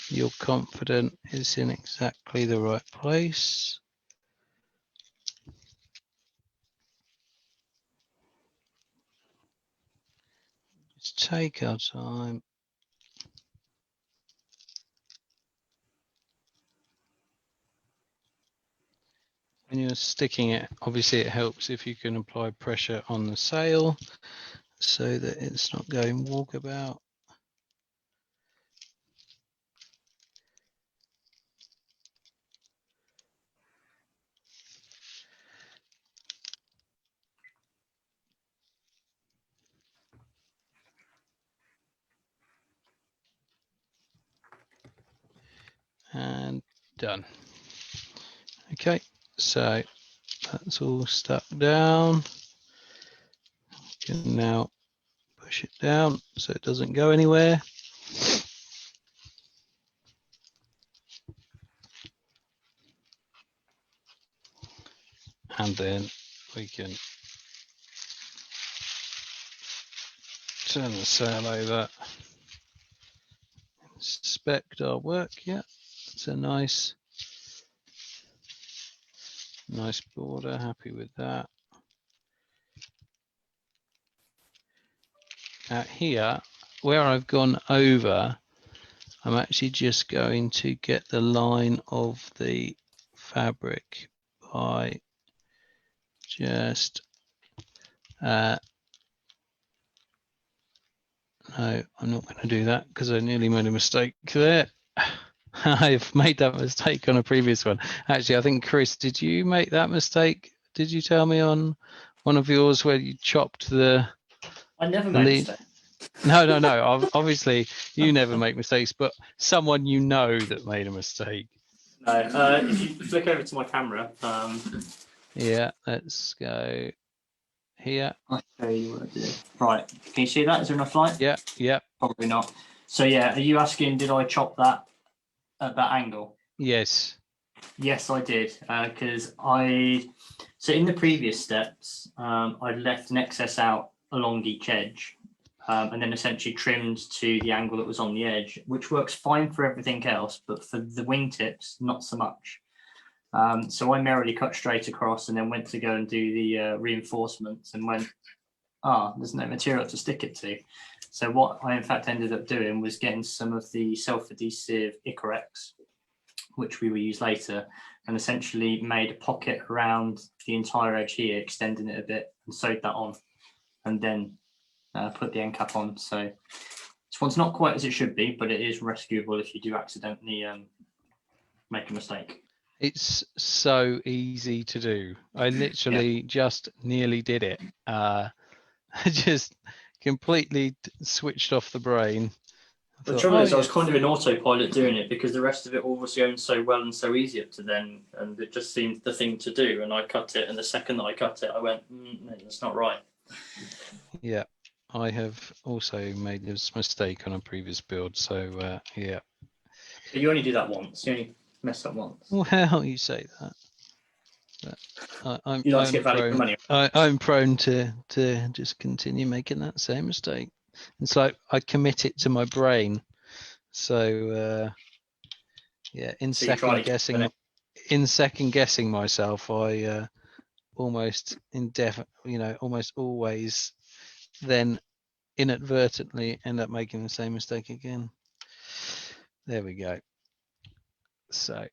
you're confident it's in exactly the right place. Just take our time. When you're sticking it, obviously it helps if you can apply pressure on the sail so that it's not going walkabout. And done. Okay, so that's all stuck down. You can now push it down so it doesn't go anywhere. and then we can turn the sail over, inspect our work. Yeah, it's a nice border, happy with that. Here, where I've gone over, I'm actually just going to get the line of the fabric by just, no, I'm not going to do that because I nearly made a mistake there. I've made that mistake on a previous one. Actually, I think, Chris, did you make that mistake? Did you tell me on one of yours where you chopped the I never made a lead? mistake. No. Obviously, you never make mistakes, but someone you know that made a mistake. No, if you flick over to my camera, Yeah, let's go here. I'll show you what I did. Right, can you see that? Is there enough light? Yeah. Probably not. So yeah, are you asking, did I chop that at that angle? Yes. Yes, I did. So in the previous steps, I'd left an excess out along each edge, and then essentially trimmed to the angle that was on the edge, which works fine for everything else, but for the wingtips, not so much. So I merrily cut straight across and then went to go and do the reinforcements and went, there's no material to stick it to. So what I in fact ended up doing was getting some of the self-adhesive Icorex, which we will use later, and essentially made a pocket around the entire edge here, extending it a bit, and sewed that on, and then put the end cap on. So this one's not quite as it should be, but it is rescuable if you do accidentally make a mistake. It's so easy to do. I literally just nearly did it. I just completely switched off the brain. The trouble is, I was kind of in autopilot doing it because the rest of it all was going so well and so easy up to then, and it just seemed the thing to do. And I cut it, and the second that I cut it, I went, no, that's not right. Yeah, I have also made this mistake on a previous build. So yeah. But you only do that once. You only mess up once. Well, you say that. But You like to get value for money. I'm prone to just continue making that same mistake. It's like I commit it to my brain. So yeah, in second guessing myself, I almost almost always then inadvertently end up making the same mistake again. There we go. So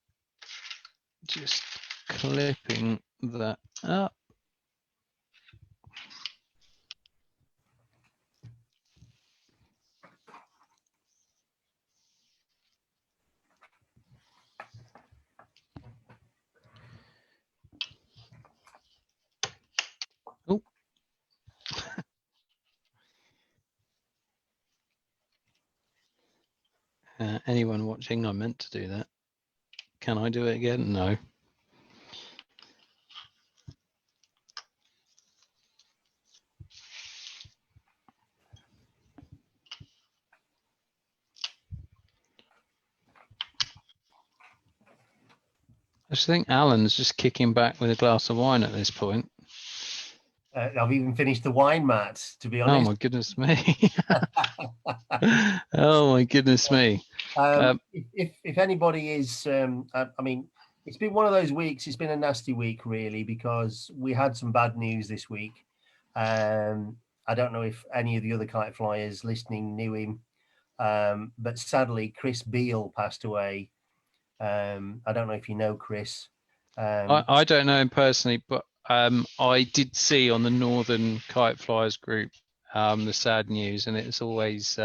just clipping that up. Oh. Anyone watching, I meant to do that. Can I do it again? No. I just think Alan's just kicking back with a glass of wine at this point. I've even finished the wine, Matt, to be honest. Oh my goodness me. Oh my goodness me. If anybody is, I mean, it's been one of those weeks. It's been a nasty week, really, because we had some bad news this week. I don't know if any of the other kite flyers listening knew him, but sadly, Chris Beale passed away. I don't know if you know Chris. I don't know him personally, but I did see on the Northern Kite Flyers group the sad news, and it's always,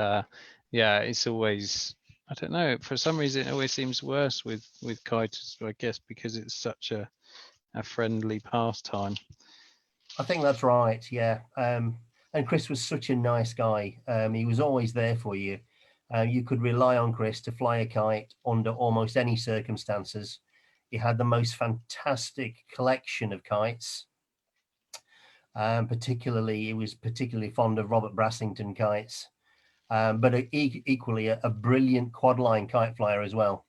it's always, I don't know, for some reason it always seems worse with kiters, I guess, because it's such a friendly pastime. I think that's right, yeah. And Chris was such a nice guy. He was always there for you. You could rely on Chris to fly a kite under almost any circumstances. He had the most fantastic collection of kites. Particularly, he was particularly fond of Robert Brassington kites, but equally a brilliant quadline kite flyer as well.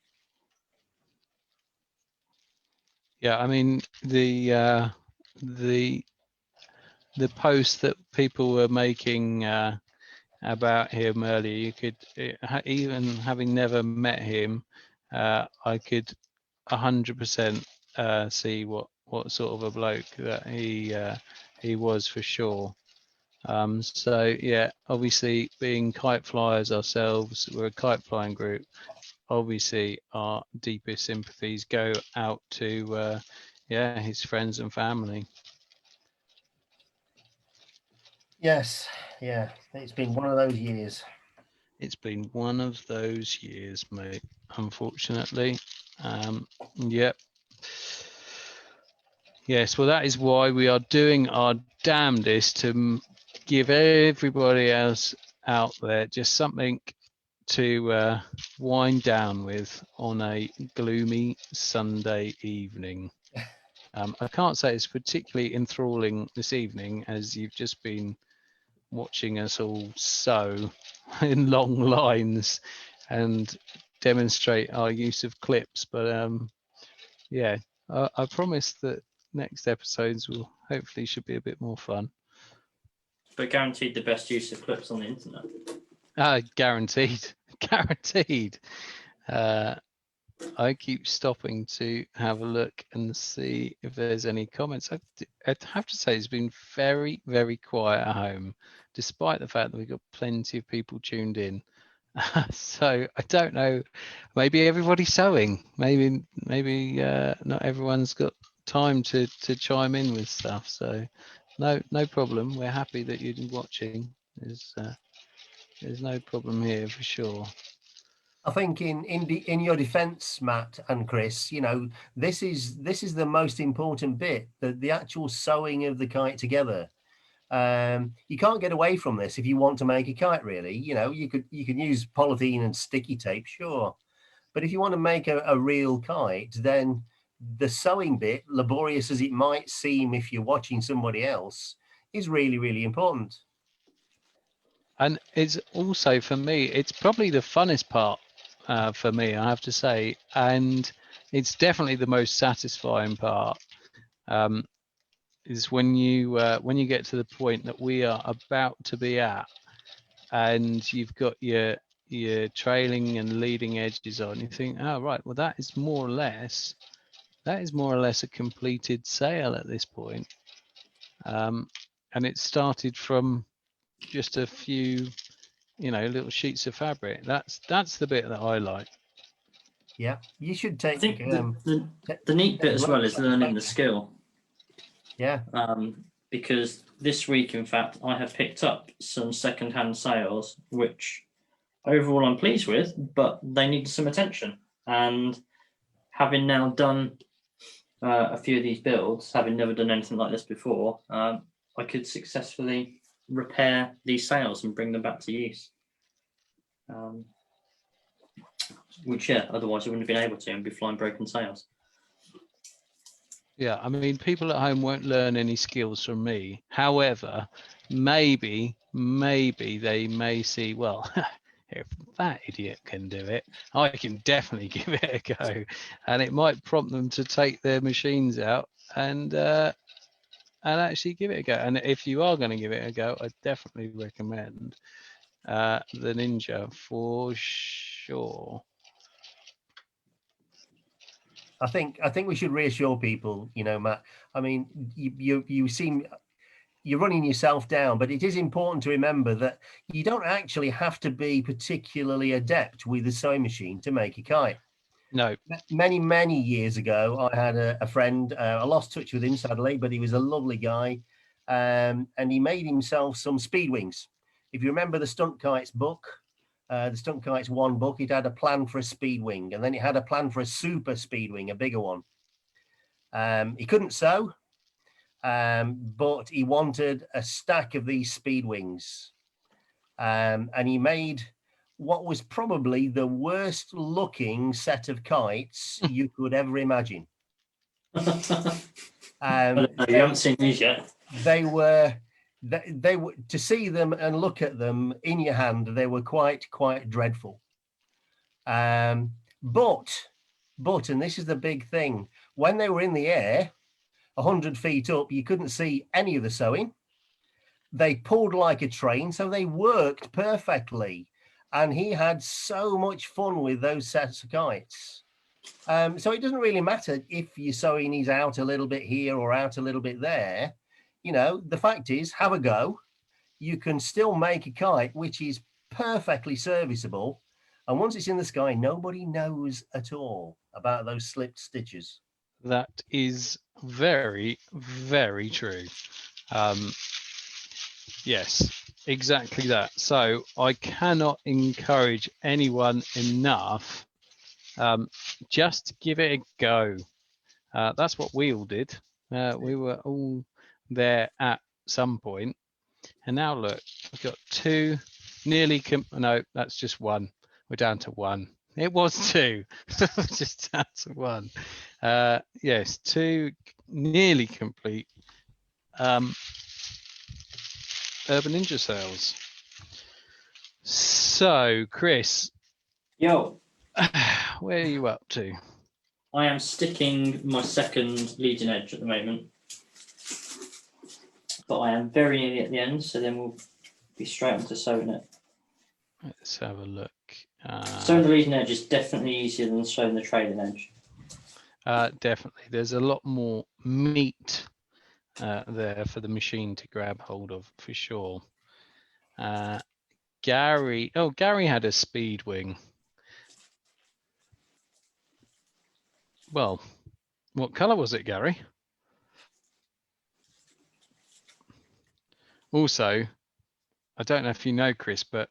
Yeah, I mean, the the post that people were making about him earlier, you could even having never met him, I could 100% see what sort of a bloke that he was for sure. So yeah, obviously being kite flyers ourselves, we're a kite flying group. Obviously, our deepest sympathies go out to his friends and family. Yes, yeah, it's been one of those years. It's been one of those years, mate, unfortunately. Yep. Yes, well, that is why we are doing our damnedest to give everybody else out there just something to wind down with on a gloomy Sunday evening. I can't say it's particularly enthralling this evening, as you've just been watching us all sew in long lines and demonstrate our use of clips. But yeah, I promise that next episodes will hopefully should be a bit more fun. But guaranteed the best use of clips on the internet. Guaranteed. Guaranteed. I keep stopping to have a look and see if there's any comments. I'd have to say it's been very, very quiet at home, despite the fact that we've got plenty of people tuned in. So I don't know. Maybe everybody's sewing. Maybe not everyone's got time to chime in with stuff. So no problem. We're happy that you're watching. There's no problem here for sure. I think in your defence, Matt and Chris, you know, this is the most important bit, the actual sewing of the kite together. You can't get away from this if you want to make a kite. Really, you know, you can use polythene and sticky tape, sure, but if you want to make a real kite, then the sewing bit, laborious as it might seem if you're watching somebody else, is really, really important. And it's also, for me, it's probably the funnest part for me, I have to say, and it's definitely the most satisfying part. Is when you get to the point that we are about to be at, and you've got your trailing and leading edges on. You think, oh right, well that is more or less a completed sail at this point. And it started from just a few, little sheets of fabric. That's the bit that I like. Yeah, you should take. I think the neat bit as well is learning the skill. Yeah. Because this week, in fact, I have picked up some second-hand sails, which overall I'm pleased with, but they need some attention. And having now done a few of these builds, having never done anything like this before, I could successfully repair these sails and bring them back to use. Which, yeah, otherwise I wouldn't have been able to and be flying broken sails. Yeah, I mean, people at home won't learn any skills from me. However, maybe they may see, well, if that idiot can do it, I can definitely give it a go. And it might prompt them to take their machines out and actually give it a go. And if you are going to give it a go, I definitely recommend the Ninja for sure. I think we should reassure people, Matt. I mean, you seem you're running yourself down, but it is important to remember that you don't actually have to be particularly adept with a sewing machine to make a kite. No. Many years ago, I had a friend. I lost touch with him sadly, but he was a lovely guy, and he made himself some speed wings. If you remember the Stunt Kites book. The Stunt Kites 1 book, it had a plan for a speed wing, and then it had a plan for a super speed wing, a bigger one. He couldn't sew, but he wanted a stack of these speed wings. And he made what was probably the worst looking set of kites you could ever imagine. You haven't seen these yet. They were to see them and look at them in your hand, they were quite dreadful. But and this is the big thing, when they were in the air, 100 feet up, you couldn't see any of the sewing. They pulled like a train, so they worked perfectly. And he had so much fun with those sets of kites. So it doesn't really matter if your sewing is out a little bit here or out a little bit there. You know, the fact is, have a go. You can still make a kite which is perfectly serviceable. And once it's in the sky, nobody knows at all about those slipped stitches. That is very, very true. Yes, exactly that. So I cannot encourage anyone enough. Just give it a go. That's what we all did. We were all there at some point. And now look, we've got two nearly, no, that's just one. We're down to one. It was two, just down to one. Yes, two nearly complete Urban Ninja sales. So, Chris, Yo, where are you up to? I am sticking my second leading edge at the moment. But I am very nearly at the end, so then we'll be straight onto sewing it. Let's have a look. Sewing the leading edge is definitely easier than sewing the trailing edge. Definitely. There's a lot more meat there for the machine to grab hold of, for sure. Gary had a speed wing. Well, what colour was it, Gary? Also, I don't know if you know, Chris, but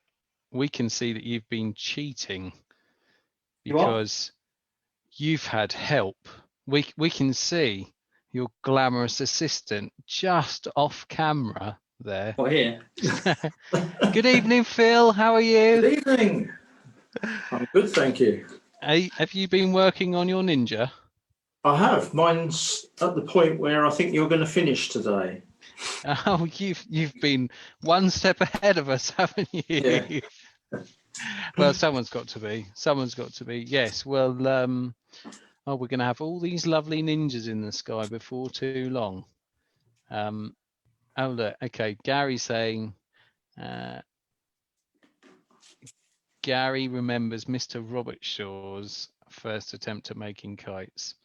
we can see that you've been cheating because you've had help. We can see your glamorous assistant just off camera there. What, here? Good evening, Phil. How are you? Good evening. I'm good, thank you. Hey, have you been working on your Ninja? I have. Mine's at the point where I think you're going to finish today. Oh, you've been one step ahead of us, haven't you? Yeah. Well, someone's got to be. Someone's got to be. Yes. Well, we're going to have all these lovely ninjas in the sky before too long. Oh, look. Okay, Gary's saying. Gary remembers Mr. Robert Shaw's first attempt at making kites.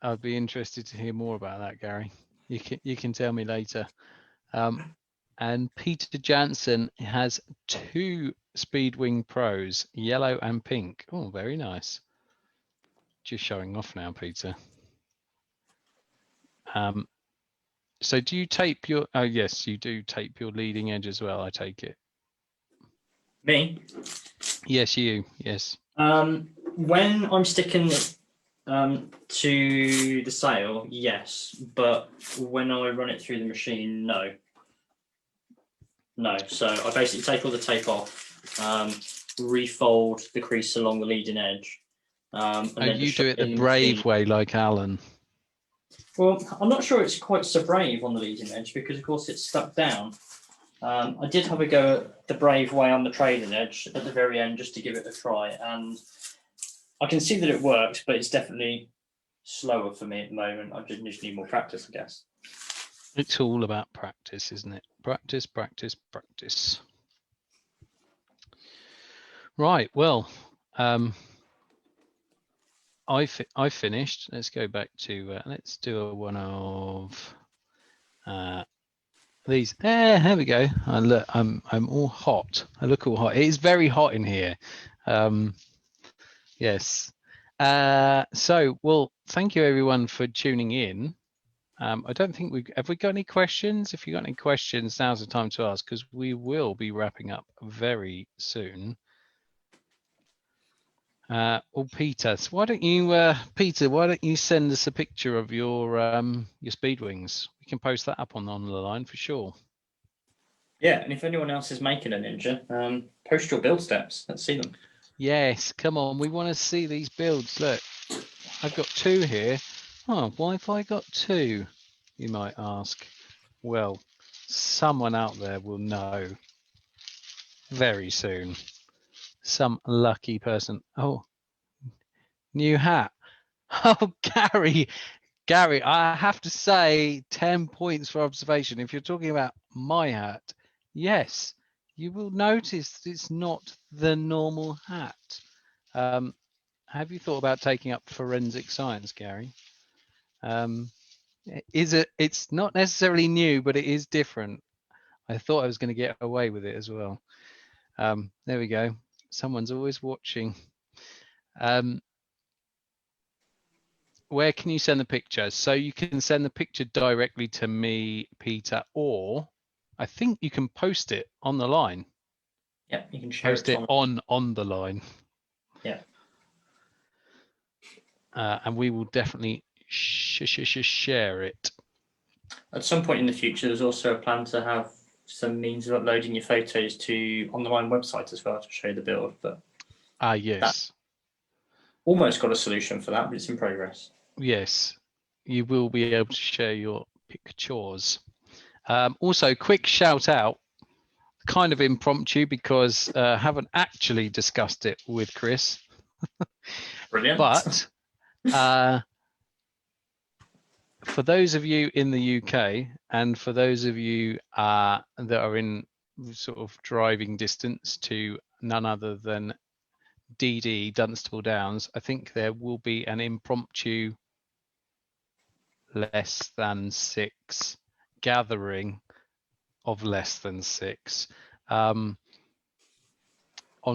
I'd be interested to hear more about that, Gary. You can tell me later. And Peter Jansen has two Speedwing Pros, yellow and pink. Oh, very nice. Just showing off now, Peter. So do you tape your? Oh yes, you do tape your leading edge as well. I take it. Me? Yes, you. Yes. When I'm sticking to the sail, yes, but when I run it through the machine, no. So I basically take all the tape off, refold the crease along the leading edge. And then you do it the brave way, like Alan. Well, I'm not sure it's quite so brave on the leading edge because, of course, it's stuck down. I did have a go at the brave way on the trailing edge at the very end just to give it a try, and I can see that it works, but it's definitely slower for me at the moment. I just need more practice, I guess. It's all about practice, isn't it? Practice, practice, practice. Right. Well, I finished. Let's go back to. Let's do a one of these. There we go. Look, I'm all hot. I look all hot. It is very hot in here. Yes. So, well, thank you everyone for tuning in. I don't think we got any questions. If you got any questions, now's the time to ask because we will be wrapping up very soon. Well, Peter, so why don't you send us a picture of your speed wings? We can post that up on the line for sure. Yeah, and if anyone else is making a Ninja, post your build steps. Let's see them. Yes, come on. We want to see these builds. Look, I've got two here. Oh, why have I got two? You might ask. Well, someone out there will know very soon. Some lucky person. Oh, new hat. Oh, Gary, Gary, I have to say 10 points for observation. If you're talking about my hat, yes, you will notice that it's not the normal hat. Have you thought about taking up forensic science, Gary? It's not necessarily new, but it is different. I thought I was going to get away with it as well. There we go. Someone's always watching. Where can you send the picture? So you can send the picture directly to me, Peter, or I think you can post it on the line. Yeah, you can share Post it on the line. Yeah. And we will definitely share it. At some point in the future, there's also a plan to have some means of uploading your photos to online websites as well to show the build. But yes. Almost got a solution for that, but it's in progress. Yes, you will be able to share your pictures. Also, quick shout out, kind of impromptu because I haven't actually discussed it with Chris. Brilliant. But for those of you in the UK and for those of you that are in sort of driving distance to none other than DD, Dunstable Downs, I think there will be an impromptu less than 6 gathering of less than 6 on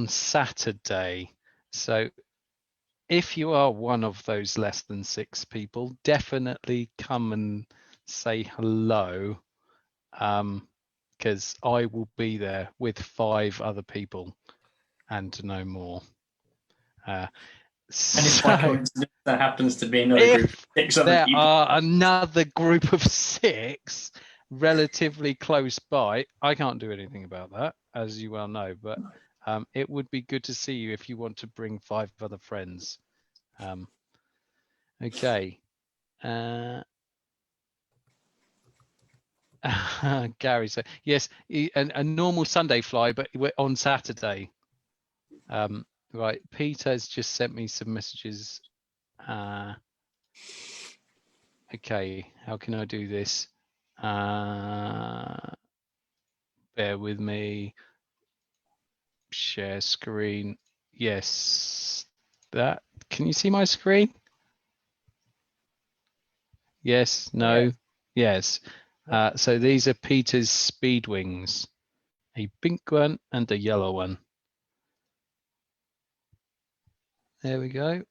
Saturday. So if you are one of those less than 6 people, definitely come and say hello, because I will be there with 5 other people and no more. And if by coincidence there happens to be another group of 6 other there people, are another group of 6 relatively close by, I can't do anything about that, as you well know, but it would be good to see you if you want to bring 5 other friends. Okay. Gary said, yes, a normal Sunday fly, but we're on Saturday. Right, Peter's just sent me some messages. Okay, how can I do this? Bear with me. Share screen. Yes, that. Can you see my screen? Yes, no, yes. So these are Peter's speed wings, a pink one and a yellow one. There we go.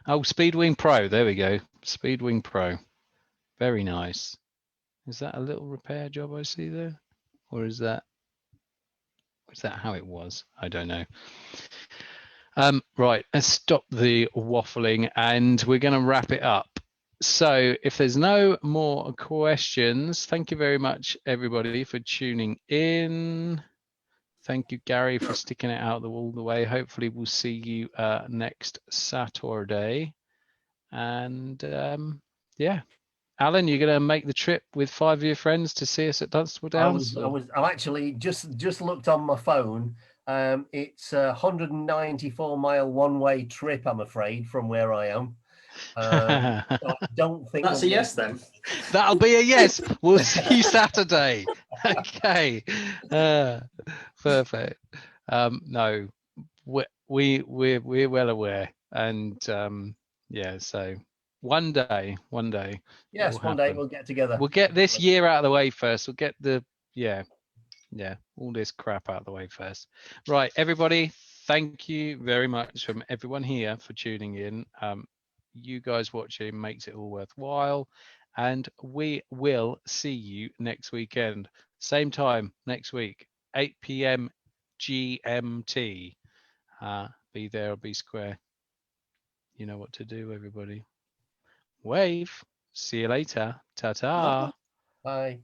Oh, Speedwing Pro. There we go. Speedwing Pro. Very nice. Is that a little repair job I see there? Or is that how it was? I don't know. Right, let's stop the waffling and we're going to wrap it up. So if there's no more questions, thank you very much, everybody, for tuning in. Thank you, Gary, for sticking it out all the way. Hopefully we'll see you next Saturday. And yeah, Alan, you're going to make the trip with 5 of your friends to see us at Dunstable Downs? I actually just looked on my phone. It's a 194-mile one-way trip, I'm afraid, from where I am. So I don't think that's a yes then. That'll be a yes. We'll see you Saturday. Okay. Perfect. No, we're well aware, and yeah. So one day. Yes, one day we'll get together. We'll get this year out of the way first. We'll get the all this crap out of the way first. Right, everybody. Thank you very much from everyone here for tuning in. You guys watching makes it all worthwhile, and we will see you next weekend, same time next week, 8 p.m. GMT. Be there or be square. You know what to do, everybody. Wave. See you later. Ta-ta. Bye.